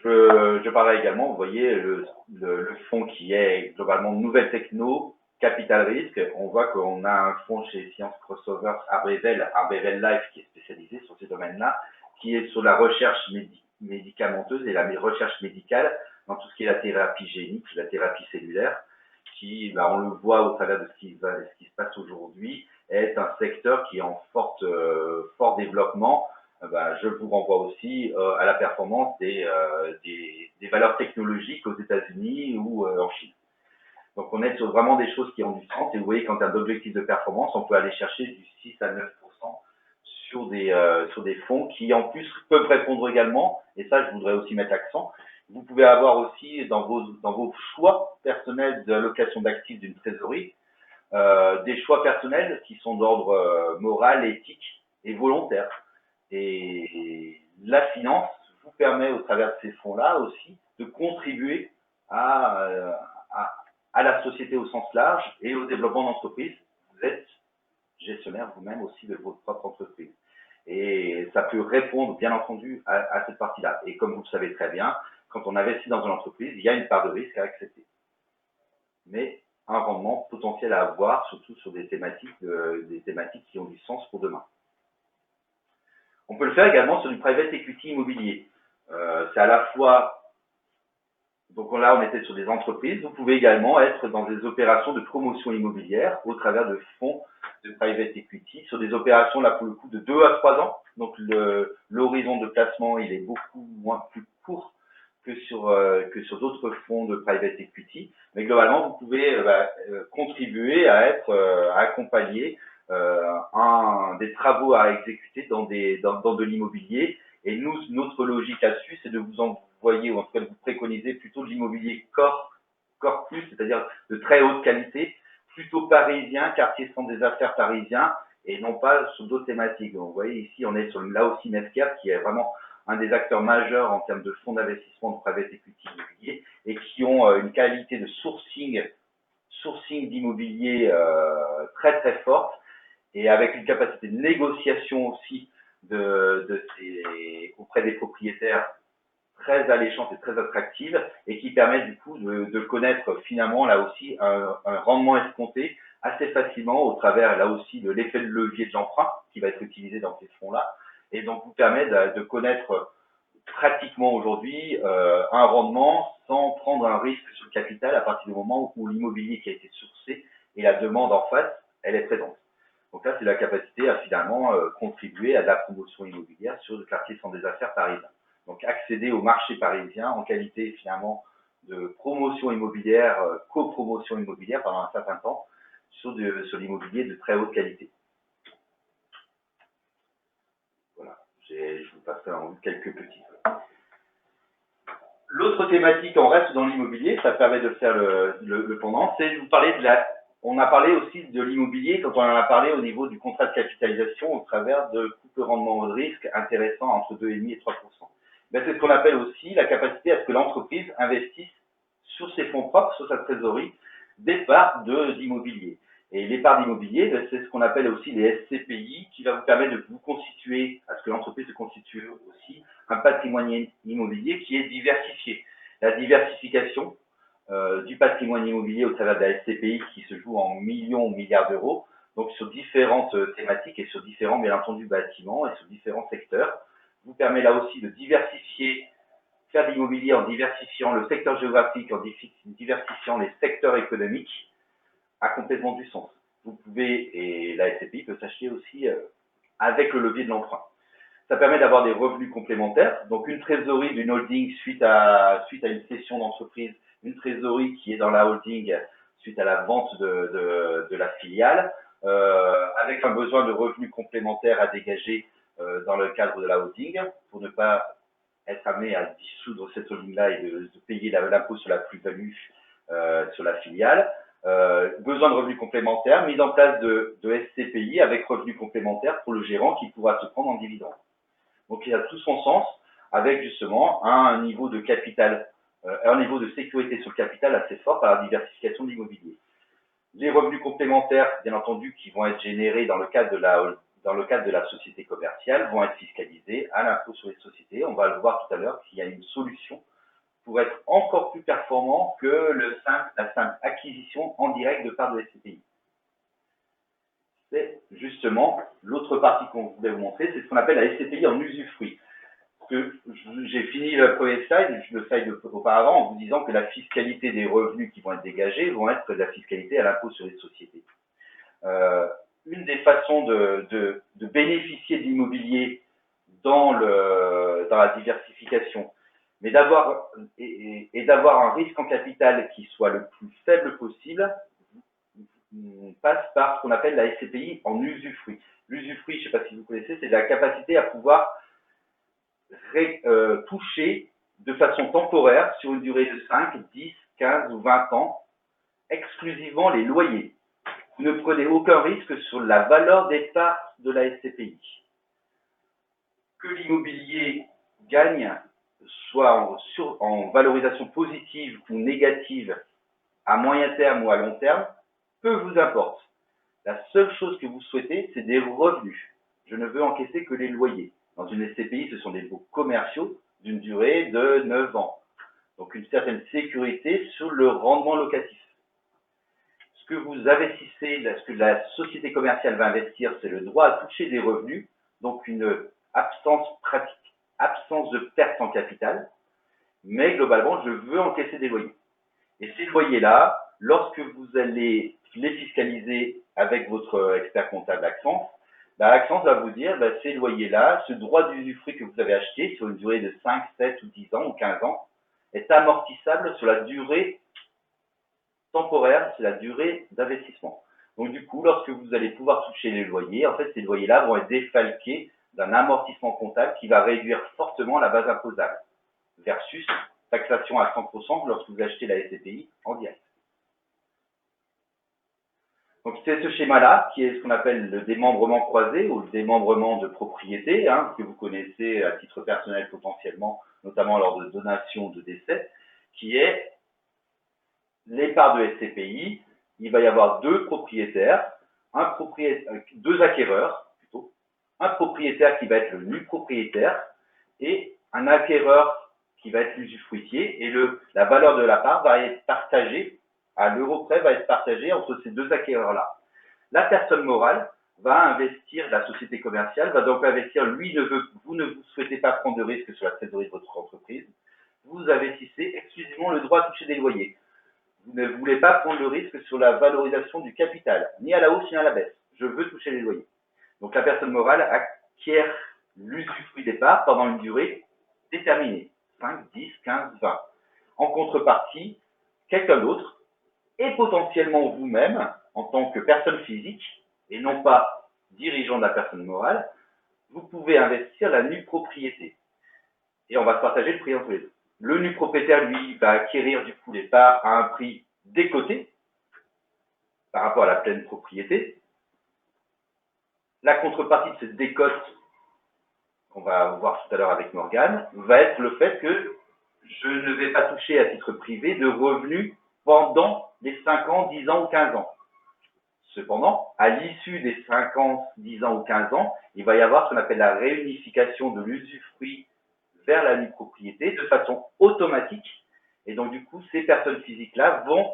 Je parlais également, vous voyez, le fonds qui est globalement nouvelle techno, capital risque. On voit qu'on a un fonds chez Science Crossovers, Arbevel Life, qui est spécialisé sur ces domaines-là, qui est sur la recherche médicamenteuse et la recherche médicale dans tout ce qui est la thérapie génique, la thérapie cellulaire, qui, on le voit au travers de ce qui se passe aujourd'hui, est un secteur qui est en fort développement. Je vous renvoie aussi à la performance des valeurs technologiques aux États-Unis ou en Chine. Donc on est sur vraiment des choses qui ont du sens et vous voyez qu'en termes d'objectifs de performance, on peut aller chercher du 6 à 9% sur des fonds qui en plus peuvent répondre également, et ça je voudrais aussi mettre l'accent, vous pouvez avoir aussi dans vos choix personnels d'allocation d'actifs d'une trésorerie, des choix personnels qui sont d'ordre moral, éthique et volontaire. Et la finance vous permet au travers de ces fonds-là aussi de contribuer à la société au sens large et au développement d'entreprise. Vous êtes gestionnaire vous-même aussi de votre propre entreprise. Et ça peut répondre, bien entendu, à cette partie-là. Et comme vous le savez très bien, quand on investit dans une entreprise, il y a une part de risque à accepter. Mais un rendement potentiel à avoir, surtout sur des thématiques qui ont du sens pour demain. On peut le faire également sur du private equity immobilier. C'est à la fois, donc là on était sur des entreprises, vous pouvez également être dans des opérations de promotion immobilière au travers de fonds de private equity, sur des opérations là pour le coup de 2 à 3 ans. Donc l'horizon de placement il est beaucoup plus court que sur d'autres fonds de private equity. Mais globalement, vous pouvez contribuer à être à accompagner des travaux à exécuter dans de l'immobilier. Et nous, notre logique là-dessus, c'est de vous envoyer, ou en tout cas de vous préconiser plutôt de l'immobilier corps plus, c'est-à-dire de très haute qualité, plutôt parisien, quartier centre des affaires parisien, et non pas sur d'autres thématiques. Donc, vous voyez ici, on est sur là aussi Medcap, qui est vraiment un des acteurs majeurs en termes de fonds d'investissement de private equity immobilier et qui ont une qualité de sourcing d'immobilier très très forte et avec une capacité de négociation aussi auprès des propriétaires très alléchante et très attractive et qui permet du coup de connaître finalement là aussi un rendement escompté assez facilement au travers là aussi de l'effet de levier de l'emprunt qui va être utilisé dans ces fonds-là et donc vous permet de connaître pratiquement aujourd'hui un rendement sans prendre un risque sur le capital à partir du moment où l'immobilier qui a été sourcé et la demande en face, elle est présente. Donc là, c'est la capacité à finalement contribuer à de la promotion immobilière sur le quartier centre des affaires parisien. Donc accéder au marché parisien en qualité finalement de promotion immobilière, copromotion immobilière pendant un certain temps sur l'immobilier de très haute qualité. Voilà, je vous passerai en vue quelques petits. L'autre thématique, on reste dans l'immobilier, ça permet de faire le pendant, c'est de vous parler on a parlé aussi de l'immobilier quand on en a parlé au niveau du contrat de capitalisation au travers de coûts de rendement de risque intéressant entre 2,5 et 3%. Ben, c'est ce qu'on appelle aussi la capacité à ce que l'entreprise investisse sur ses fonds propres, sur sa trésorerie, des parts d'immobilier. Et les parts d'immobilier, ben, c'est ce qu'on appelle aussi les SCPI, qui va vous permettre de vous constituer, à ce que l'entreprise se constitue aussi, un patrimoine immobilier qui est diversifié. La diversification du patrimoine immobilier au travers de la SCPI qui se joue en millions, milliards d'euros, donc sur différentes thématiques et sur différents, bien entendu, bâtiments et sur différents secteurs, vous permet là aussi de diversifier, faire de l'immobilier en diversifiant le secteur géographique, en diversifiant les secteurs économiques, a complètement du sens. Vous pouvez, et la SCPI peut s'acheter aussi avec le levier de l'emprunt. Ça permet d'avoir des revenus complémentaires, donc une trésorerie d'une holding suite à une cession d'entreprise, une trésorerie qui est dans la holding suite à la vente de la filiale, avec un besoin de revenus complémentaires à dégager dans le cadre de la holding, pour ne pas être amené à dissoudre cette holding-là et de payer l'impôt sur la plus-value sur la filiale. Besoin de revenus complémentaires, mise en place de SCPI avec revenus complémentaires pour le gérant qui pourra se prendre en dividende. Donc il a tout son sens avec justement un niveau de capital, un niveau de sécurité sur le capital assez fort par la diversification de l'immobilier. Les revenus complémentaires, bien entendu, qui vont être générés dans le cadre de la société commerciale, vont être fiscalisés à l'impôt sur les sociétés. On va le voir tout à l'heure qu'il y a une solution pour être encore plus performant que la simple acquisition en direct de parts de SCPI. C'est justement l'autre partie qu'on voulait vous montrer, c'est ce qu'on appelle la SCPI en usufruit. J'ai fini le premier slide, le slide auparavant, en vous disant que la fiscalité des revenus qui vont être dégagés vont être de la fiscalité à l'impôt sur les sociétés. Une des façons de bénéficier de l'immobilier dans la diversification, mais d'avoir un risque en capital qui soit le plus faible possible, passe par ce qu'on appelle la SCPI en usufruit. L'usufruit, je ne sais pas si vous connaissez, c'est la capacité à pouvoir toucher de façon temporaire sur une durée de 5, 10, 15 ou 20 ans exclusivement les loyers. Vous ne prenez aucun risque sur la valeur des parts de la SCPI. Que l'immobilier gagne soit en valorisation positive ou négative à moyen terme ou à long terme, peu vous importe. La seule chose que vous souhaitez, c'est des revenus. Je ne veux encaisser que les loyers. Dans une SCPI, ce sont des baux commerciaux d'une durée de 9 ans. Donc une certaine sécurité sur le rendement locatif. Ce que vous investissez, ce que la société commerciale va investir, c'est le droit à toucher des revenus, donc une absence de perte en capital, mais globalement, je veux encaisser des loyers. Et ces loyers-là, lorsque vous allez les fiscaliser avec votre expert comptable Axence, Axence va vous dire, ces loyers-là, ce droit d'usufruit que vous avez acheté sur une durée de 5, 7 ou 10 ans ou 15 ans, est amortissable sur la durée temporaire, c'est la durée d'investissement. Donc du coup, lorsque vous allez pouvoir toucher les loyers, en fait, ces loyers-là vont être défalqués d'un amortissement comptable qui va réduire fortement la base imposable, versus taxation à 100% lorsque vous achetez la SCPI en direct. Donc c'est ce schéma-là qui est ce qu'on appelle le démembrement croisé ou le démembrement de propriété, que vous connaissez à titre personnel potentiellement, notamment lors de donation ou de décès, qui est les parts de SCPI. Il va y avoir deux propriétaires, deux acquéreurs plutôt, un propriétaire qui va être le nu propriétaire et un acquéreur qui va être l'usufruitier, et la valeur de la part va être partagée à l'euro près, va être partagée entre ces deux acquéreurs-là. La personne morale va investir, la société commerciale va donc investir, vous ne vous souhaitez pas prendre de risque sur la trésorerie de votre entreprise, vous investissez exclusivement le droit à toucher des loyers. Vous ne voulez pas prendre le risque sur la valorisation du capital, ni à la hausse ni à la baisse. Je veux toucher les loyers. Donc la personne morale acquiert l'usufruit des parts pendant une durée déterminée, 5, 10, 15, 20. En contrepartie, quelqu'un d'autre, et potentiellement vous-même, en tant que personne physique, et non pas dirigeant de la personne morale, vous pouvez investir la nue propriété. Et on va se partager le prix entre les deux. Le nu propriétaire, lui, va acquérir du coup les parts à un prix décoté par rapport à la pleine propriété. La contrepartie de cette décote, qu'on va voir tout à l'heure avec Morgane, va être le fait que je ne vais pas toucher à titre privé de revenus pendant les 5 ans, 10 ans ou 15 ans. Cependant, à l'issue des 5 ans, 10 ans ou 15 ans, il va y avoir ce qu'on appelle la réunification de l'usufruit vers la nue propriété de façon automatique. Et donc, du coup, ces personnes physiques-là vont,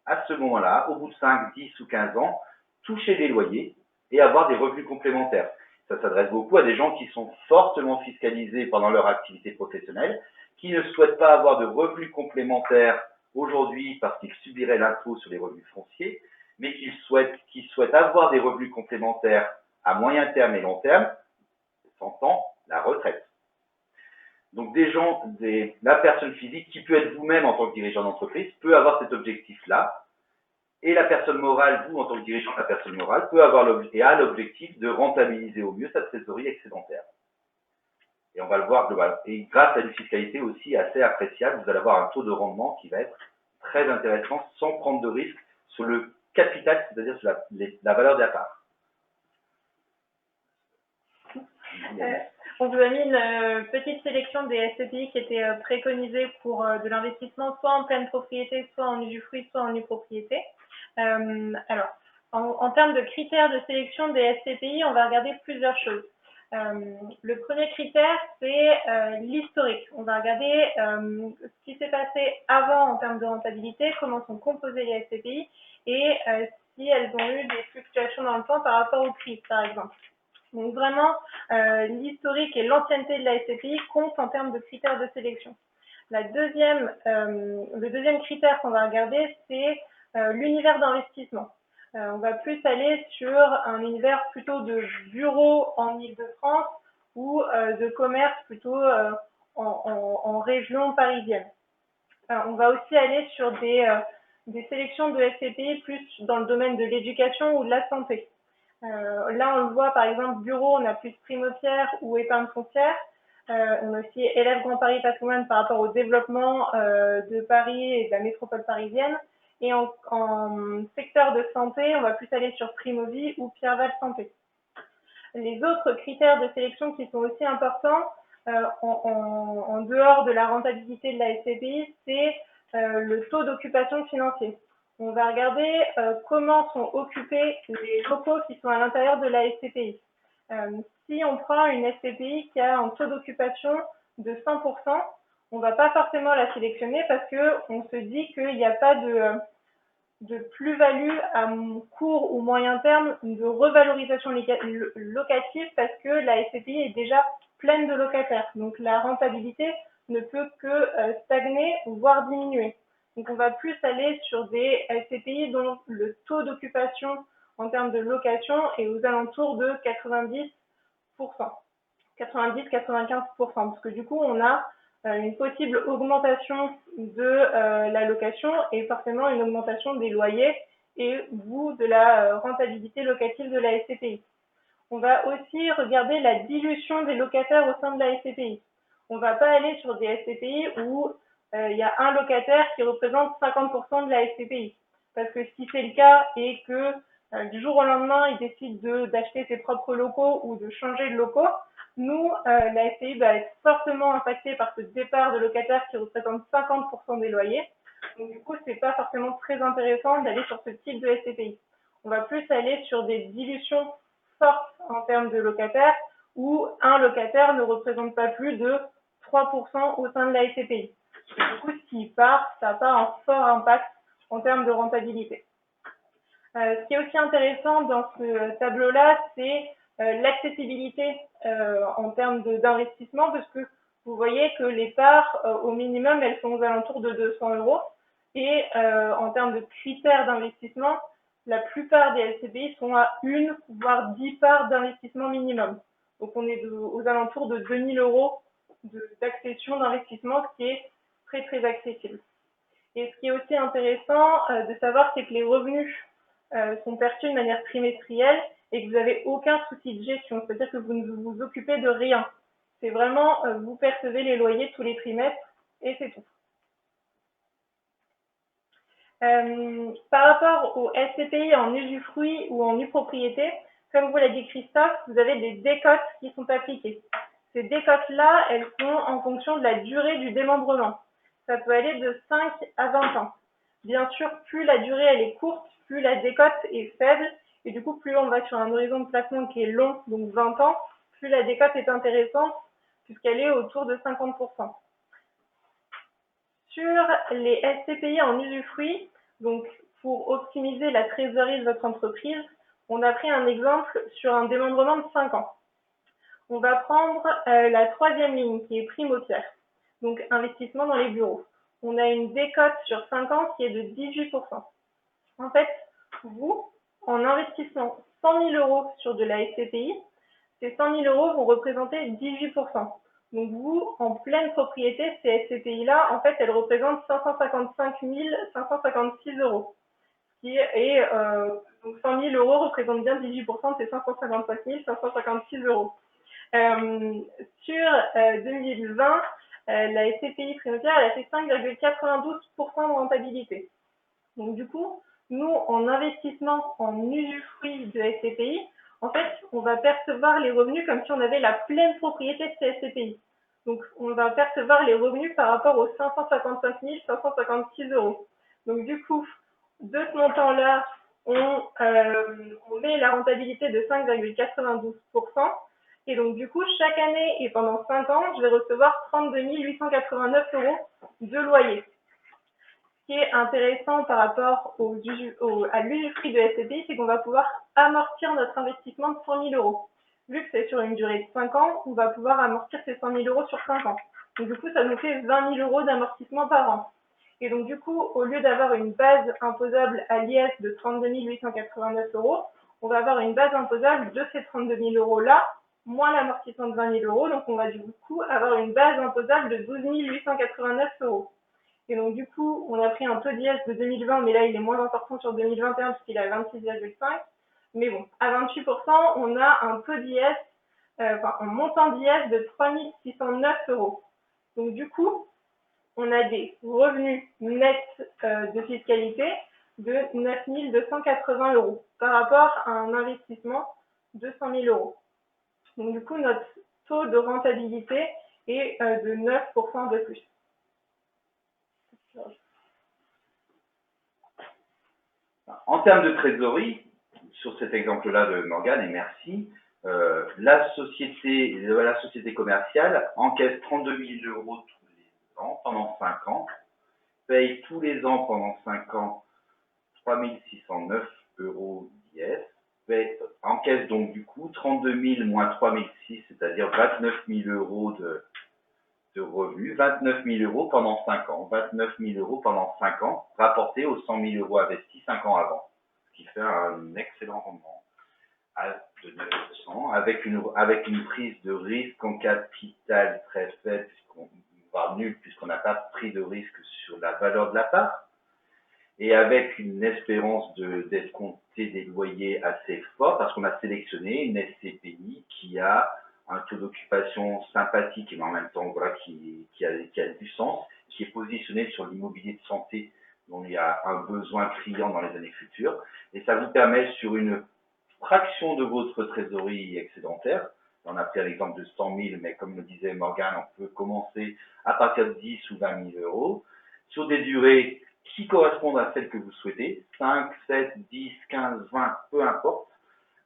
à ce moment-là, au bout de 5, 10 ou 15 ans, toucher des loyers et avoir des revenus complémentaires. Ça s'adresse beaucoup à des gens qui sont fortement fiscalisés pendant leur activité professionnelle, qui ne souhaitent pas avoir de revenus complémentaires aujourd'hui parce qu'ils subiraient l'impôt sur les revenus fonciers, mais qui souhaitent avoir des revenus complémentaires à moyen terme et long terme, s'entend la retraite. Donc la personne physique, qui peut être vous-même en tant que dirigeant d'entreprise, peut avoir cet objectif-là, et la personne morale, vous en tant que dirigeant de la personne morale, peut avoir l'objectif de rentabiliser au mieux sa trésorerie excédentaire. Et on va le voir globalement. Et grâce à une fiscalité aussi assez appréciable, vous allez avoir un taux de rendement qui va être très intéressant sans prendre de risque sur le capital, c'est-à-dire sur la valeur de la part. On vous a mis une petite sélection des SCPI qui étaient préconisées pour de l'investissement soit en pleine propriété, soit en usufruit, soit en nue propriété. Alors, en termes de critères de sélection des SCPI, on va regarder plusieurs choses. Le premier critère, c'est l'historique. On va regarder ce qui s'est passé avant en termes de rentabilité, comment sont composées les SCPI et si elles ont eu des fluctuations dans le temps par rapport aux crises, par exemple. Donc vraiment, l'historique et l'ancienneté de la SCPI comptent en termes de critères de sélection. Le deuxième critère qu'on va regarder, c'est l'univers d'investissement. On va plus aller sur un univers plutôt de bureaux en Île-de-France ou de commerce plutôt en région parisienne. On va aussi aller sur des sélections de SCPI plus dans le domaine de l'éducation ou de la santé. Là, on le voit, par exemple, bureau, on a plus primo-pierre ou épargne foncière. On a aussi élèves Grand Paris Patrimoine par rapport au développement de Paris et de la métropole parisienne. Et en secteur de santé, on va plus aller sur Primovie ou Pierreval Santé. Les autres critères de sélection qui sont aussi importants, en dehors de la rentabilité de la SCPI, c'est le taux d'occupation financier. On va regarder comment sont occupés les locaux qui sont à l'intérieur de la SCPI. Si on prend une SCPI qui a un taux d'occupation de 100%, on ne va pas forcément la sélectionner parce qu'on se dit qu'il n'y a pas de plus-value à court ou moyen terme de revalorisation locative parce que la SCPI est déjà pleine de locataires. Donc la rentabilité ne peut que stagner, voire diminuer. Donc on va plus aller sur des SCPI dont le taux d'occupation en termes de location est aux alentours de 90%, 90-95%, parce que du coup on a une possible augmentation de la location et forcément une augmentation des loyers et vous de la rentabilité locative de la SCPI. On va aussi regarder la dilution des locataires au sein de la SCPI. On ne va pas aller sur des SCPI où il y a un locataire qui représente 50% de la SCPI. Parce que si c'est le cas et que du jour au lendemain, il décide d'acheter ses propres locaux ou de changer de locaux, nous, la SCPI va être fortement impactée par ce départ de locataires qui représentent 50% des loyers. Donc du coup, c'est pas forcément très intéressant d'aller sur ce type de SCPI. On va plus aller sur des dilutions fortes en termes de locataires où un locataire ne représente pas plus de 3% au sein de la SCPI. Et du coup, s'il part, ça n'a pas un fort impact en termes de rentabilité. Ce qui est aussi intéressant dans ce tableau-là, c'est l'accessibilité en termes d'investissement, parce que vous voyez que les parts, au minimum, elles sont aux alentours de 200 €. Et en termes de critères d'investissement, la plupart des SCPI sont à 1 voire 10 parts d'investissement minimum. Donc on est aux alentours de 2 000 € d'accession d'investissement, ce qui est très très accessible. Et ce qui est aussi intéressant de savoir, c'est que les revenus sont perçus de manière trimestrielle et que vous n'avez aucun souci de gestion, c'est-à-dire que vous ne vous occupez de rien. C'est vraiment, vous percevez les loyers tous les trimestres et c'est tout. Par rapport aux SCPI en usufruit ou en nue propriété, comme vous l'a dit Christophe, vous avez des décotes qui sont appliquées. Ces décotes-là, elles sont en fonction de la durée du démembrement. Ça peut aller de 5 à 20 ans. Bien sûr, plus la durée elle est courte, plus la décote est faible, et du coup, plus on va sur un horizon de placement qui est long, donc 20 ans, plus la décote est intéressante, puisqu'elle est autour de 50%. Sur les SCPI en usufruit, donc pour optimiser la trésorerie de votre entreprise, on a pris un exemple sur un démembrement de 5 ans. On va prendre la troisième ligne qui est prime au tiers, donc investissement dans les bureaux. On a une décote sur 5 ans qui est de 18%. En fait, vous, en investissant 100 000 € sur de la SCPI, ces 100 000 € vont représenter 18%. Donc vous, en pleine propriété, ces SCPI-là, en fait, elles représentent 555 556 €. Donc 100 000 € représentent bien 18% de ces 555 556 €. Sur 2020, la SCPI primaire, elle a fait 5,92% de rentabilité. Donc du coup, nous, en investissement en usufruit de SCPI, en fait, on va percevoir les revenus comme si on avait la pleine propriété de ces SCPI. Donc, on va percevoir les revenus par rapport aux 555 556 €. Donc, du coup, de ce montant-là, on met la rentabilité de 5,92%. Et donc, du coup, chaque année et pendant 5 ans, je vais recevoir 32 889 € de loyer. Ce qui est intéressant par rapport à l'usufruit de SCPI, c'est qu'on va pouvoir amortir notre investissement de 100 000 €. Vu que c'est sur une durée de 5 ans, on va pouvoir amortir ces 100 000 € sur 5 ans. Donc du coup, ça nous fait 20 000 € d'amortissement par an. Et donc du coup, au lieu d'avoir une base imposable à l'IS de 32 889 €, on va avoir une base imposable de ces 32 000 € là, moins l'amortissement de 20 000 €. Donc on va du coup avoir une base imposable de 12 889 €. Et donc, du coup, on a pris un taux d'IS de 2020, mais là, il est moins important sur 2021 puisqu'il est à 26,5. Mais bon, à 28%, on a un taux d'IS, un montant d'IS de 3 609 €. Donc, du coup, on a des revenus nets de fiscalité de 9 280 € par rapport à un investissement de 100 000 €. Donc, du coup, notre taux de rentabilité est de 9% de plus. En termes de trésorerie, sur cet exemple-là de Morgane, et merci, la société commerciale encaisse 32 000 € tous les ans pendant 5 ans, paye tous les ans pendant 5 ans 3609 € d'IS. Encaisse donc du coup 32 000 moins 3006, c'est-à-dire 29 000 € de revenus, 29 000 € pendant 5 ans, 29 000 € pendant 5 ans, rapporté aux 100 000 € investis 5 ans avant, ce qui fait un excellent rendement de 9%, avec une prise de risque en capital très faible, voire nulle, puisqu'on n'a pas pris de risque sur la valeur de la part, et avec une espérance d'être compté des loyers assez fort, parce qu'on a sélectionné une SCPI qui a un taux d'occupation sympathique, mais en même temps voilà, qui a du sens, qui est positionné sur l'immobilier de santé, dont il y a un besoin criant dans les années futures, et ça vous permet sur une fraction de votre trésorerie excédentaire, on a pris l'exemple de 100 000, mais comme le disait Morgane, on peut commencer à partir de 10 ou 20 000 €, sur des durées qui correspondent à celles que vous souhaitez, 5, 7, 10, 15, 20, peu importe,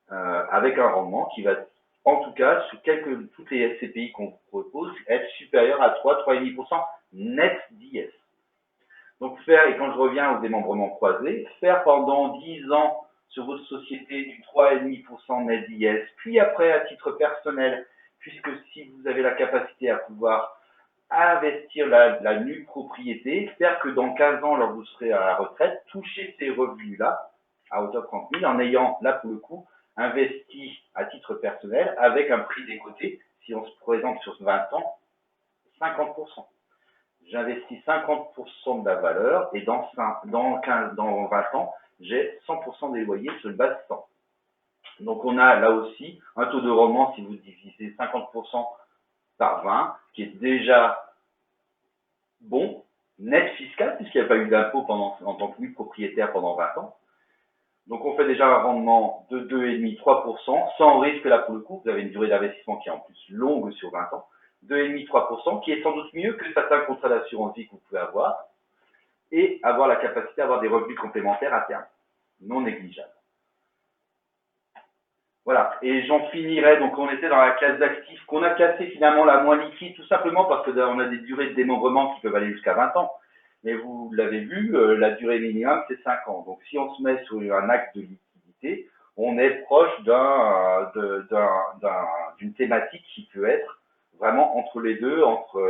avec un rendement qui va, en tout cas, sur toutes les SCPI qu'on vous propose, être supérieur à 3,5% net d'IS. Donc et quand je reviens au démembrement croisé, faire pendant 10 ans sur votre société du 3,5% net d'IS, puis après à titre personnel, puisque si vous avez la capacité à pouvoir investir la nue propriété, faire que dans 15 ans, lorsque vous serez à la retraite, toucher ces revenus-là à hauteur de 30 000 en ayant, là pour le coup, investi à titre personnel avec un prix des côtés, si on se présente sur 20 ans, 50%. J'investis 50% de la valeur et dans 20 ans, j'ai 100% des loyers sur une base 100. Donc on a là aussi un taux de rendement, si vous divisez 50% par 20, qui est déjà bon, net fiscal, puisqu'il n'y a pas eu d'impôt en tant que propriétaire pendant 20 ans. Donc on fait déjà un rendement de 2,5-3%, sans risque là pour le coup, vous avez une durée d'investissement qui est en plus longue sur 20 ans, 2,5-3%, qui est sans doute mieux que certains contrats d'assurance vie que vous pouvez avoir, et avoir la capacité d'avoir des revenus complémentaires à terme, non négligeables. Voilà, et j'en finirai, donc on était dans la classe d'actifs qu'on a classé finalement la moins liquide, tout simplement parce qu'on a des durées de démembrement qui peuvent aller jusqu'à 20 ans. Mais vous l'avez vu, la durée minimum c'est 5 ans. Donc si on se met sur un acte de liquidité, on est proche d'une thématique qui peut être vraiment entre les deux, entre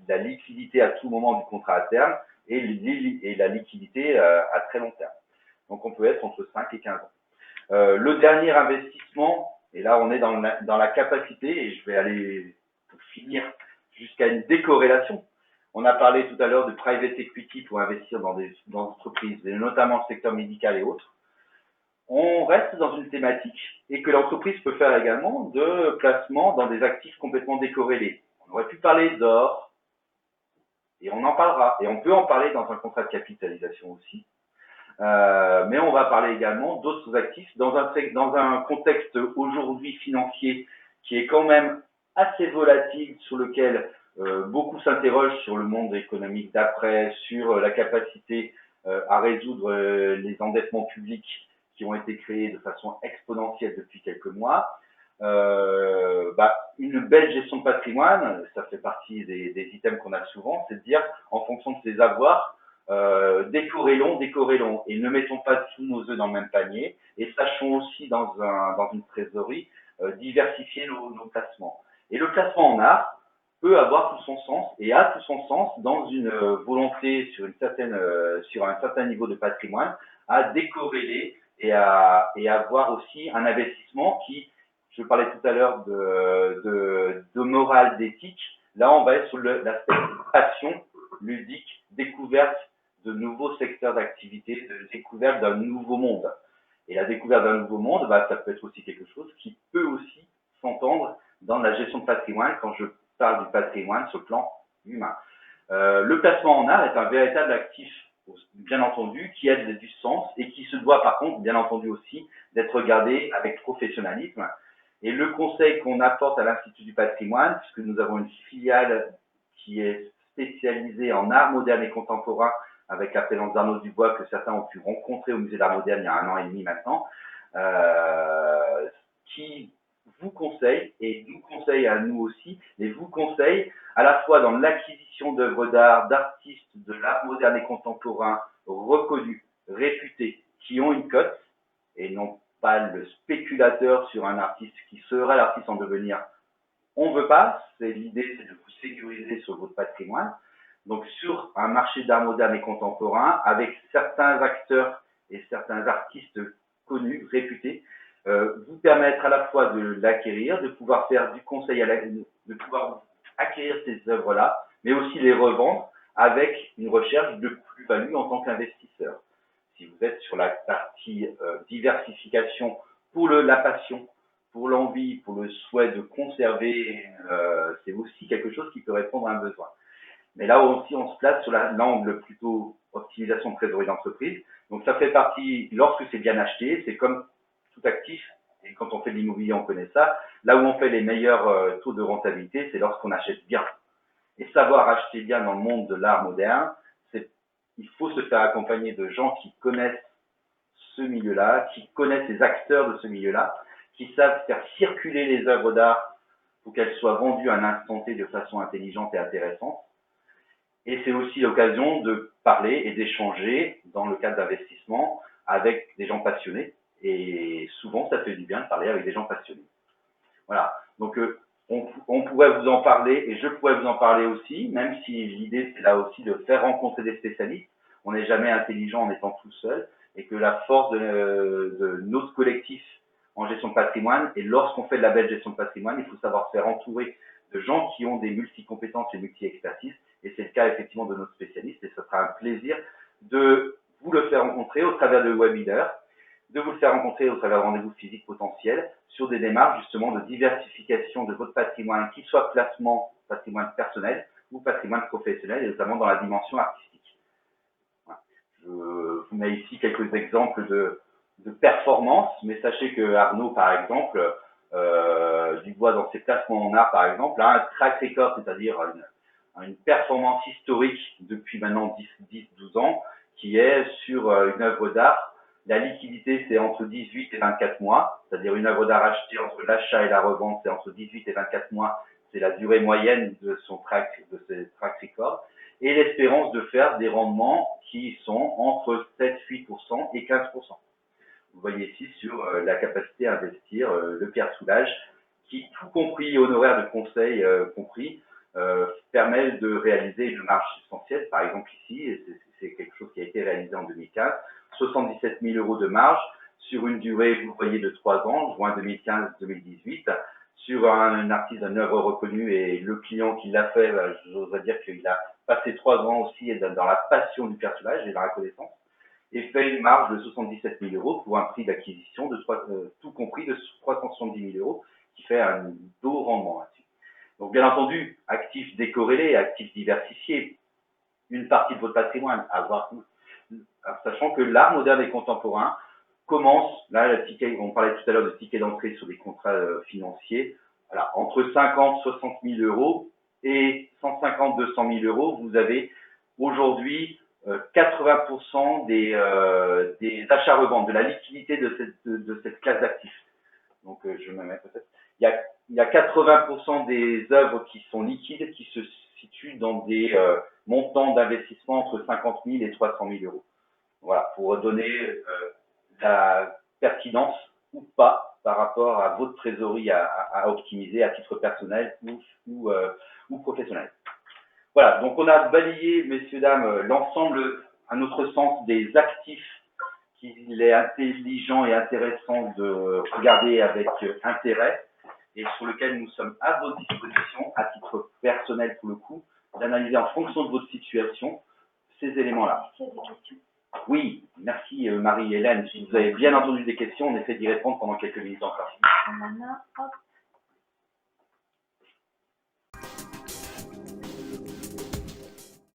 la liquidité à tout moment du contrat à terme et la liquidité à très long terme. Donc on peut être entre 5 et 15 ans. Le dernier investissement, et là on est dans la capacité, et je vais aller pour finir jusqu'à une décorrélation. On a parlé tout à l'heure de private equity pour investir dans des entreprises, et notamment le secteur médical et autres. On reste dans une thématique et que l'entreprise peut faire également de placement dans des actifs complètement décorrélés. On aurait pu parler d'or, et on en parlera, et on peut en parler dans un contrat de capitalisation aussi. Mais on va parler également d'autres actifs dans un contexte aujourd'hui financier qui est quand même assez volatile, sur lequel beaucoup s'interrogent sur le monde économique d'après, sur la capacité à résoudre les endettements publics qui ont été créés de façon exponentielle depuis quelques mois. Une belle gestion de patrimoine, ça fait partie des items qu'on a souvent, c'est de dire en fonction de ses avoirs, décorrélons, et ne mettons pas tous nos œufs dans le même panier, et sachons aussi dans une trésorerie diversifier nos placements. Et le placement en art peut avoir tout son sens, et a tout son sens dans une volonté sur un certain niveau de patrimoine à décorréler et à avoir aussi un investissement qui, je parlais tout à l'heure de morale, d'éthique, là on va être sur l'aspect passion ludique, découverte de nouveaux secteurs d'activité, de découverte d'un nouveau monde. Et la découverte d'un nouveau monde, ça peut être aussi quelque chose qui peut aussi s'entendre dans la gestion de patrimoine quand je parle du patrimoine sur le plan humain. Le placement en art est un véritable actif, bien entendu, qui a du sens et qui se doit par contre, bien entendu aussi, d'être regardé avec professionnalisme. Et le conseil qu'on apporte à l'Institut du patrimoine, puisque nous avons une filiale qui est spécialisée en art moderne et contemporain, avec la présence d'Arnaud Dubois, que certains ont pu rencontrer au Musée d'Art moderne il y a 1 an et demi maintenant, qui vous conseille, et nous conseille à nous aussi, mais vous conseille à la fois dans l'acquisition d'œuvres d'art, d'artistes de l'art moderne et contemporain reconnus, réputés, pas le spéculateur sur un artiste qui serait l'artiste en devenir. On ne veut pas. L'idée, c'est de vous sécuriser sur votre patrimoine. Donc, sur un marché d'art moderne et contemporain, avec certains acteurs et certains artistes connus, réputés, vous permettre à la fois de l'acquérir, de pouvoir faire du conseil, de pouvoir acquérir ces œuvres-là, mais aussi les revendre avec une recherche de plus-value en tant qu'investisseur. Si vous êtes sur la partie diversification pour la passion, pour l'envie, pour le souhait de conserver, c'est aussi quelque chose qui peut répondre à un besoin. Mais là aussi, on se place sur l'angle plutôt optimisation de trésorerie d'entreprise. Donc, ça fait partie, lorsque c'est bien acheté, c'est comme tout actif. Et quand on fait de l'immobilier, on connaît ça. Là où on fait les meilleurs taux de rentabilité, c'est lorsqu'on achète bien. Et savoir acheter bien dans le monde de l'art moderne, il faut se faire accompagner de gens qui connaissent ce milieu-là, qui connaissent les acteurs de ce milieu-là, qui savent faire circuler les œuvres d'art pour qu'elles soient vendues à un instant T de façon intelligente et intéressante. Et c'est aussi l'occasion de parler et d'échanger dans le cadre d'investissement avec des gens passionnés. Et souvent, ça fait du bien de parler avec des gens passionnés. Voilà. Donc, on pourrait vous en parler et je pourrais vous en parler aussi, même si l'idée, c'est là aussi de faire rencontrer des spécialistes. On n'est jamais intelligent en étant tout seul et que la force de notre collectif en gestion de patrimoine, et lorsqu'on fait de la belle gestion de patrimoine, il faut savoir se faire entourer de gens qui ont des multi-compétences et multi-expertises. Et c'est le cas effectivement de notre spécialiste. Et ce sera un plaisir de vous le faire rencontrer au travers de webinaires, de vous le faire rencontrer au travers de rendez-vous physiques potentiels sur des démarches justement de diversification de votre patrimoine, qu'il soit placement patrimoine personnel ou patrimoine professionnel, et notamment dans la dimension artistique. Voilà. Je vous mets ici quelques exemples de performance, mais sachez que Arnaud, par exemple, Dubois dans ses placements en art, par exemple, a un track record, c'est-à-dire une performance historique depuis maintenant 10-12 ans, qui est sur une œuvre d'art. La liquidité, c'est entre 18 et 24 mois, c'est-à-dire une œuvre d'art achetée entre l'achat et la revente, c'est entre 18 et 24 mois, c'est la durée moyenne de ses track records, et l'espérance de faire des rendements qui sont entre 7-8% et 15%. Vous voyez ici sur la capacité à investir, le Pierre Soulages, qui, tout compris, honoraires de conseil compris, permet de réaliser une marge substantielle. Par exemple ici, c'est quelque chose qui a été réalisé en 2015, 77 000 € de marge sur une durée, vous voyez, de 3 ans, juin 2015-2018, sur un artiste d'une œuvre reconnue, et le client qui l'a fait, j'oserais dire qu'il a passé 3 ans aussi dans la passion du Pierre Soulages et dans la connaissance, et fait une marge de 77 000 € pour un prix d'acquisition de tout compris de 370 000 €, qui fait un beau rendement là-dessus. Donc, bien entendu, actifs décorrélés, actifs diversifiés, une partie de votre patrimoine, sachant que l'art moderne et contemporain commence, là, on parlait tout à l'heure de tickets d'entrée sur des contrats financiers, voilà, entre 50 60 000 € et 150 200 000 €, vous avez aujourd'hui 80% des achats-reventes, de la liquidité de cette classe d'actifs. Donc, je me mets peut-être. Il y a 80% des œuvres qui sont liquides qui se situent dans des montants d'investissement entre 50 000 et 300 000 €. Voilà, pour donner la pertinence ou pas par rapport à votre trésorerie à optimiser à titre personnel ou professionnel. Voilà, donc on a balayé, messieurs, dames, l'ensemble, à notre sens, des actifs qu'il est intelligent et intéressant de regarder avec intérêt et sur lequel nous sommes à votre disposition, à titre personnel pour le coup, d'analyser en fonction de votre situation ces éléments-là. Oui, merci Marie-Hélène. Si vous avez bien entendu des questions, on essaie d'y répondre pendant quelques minutes encore.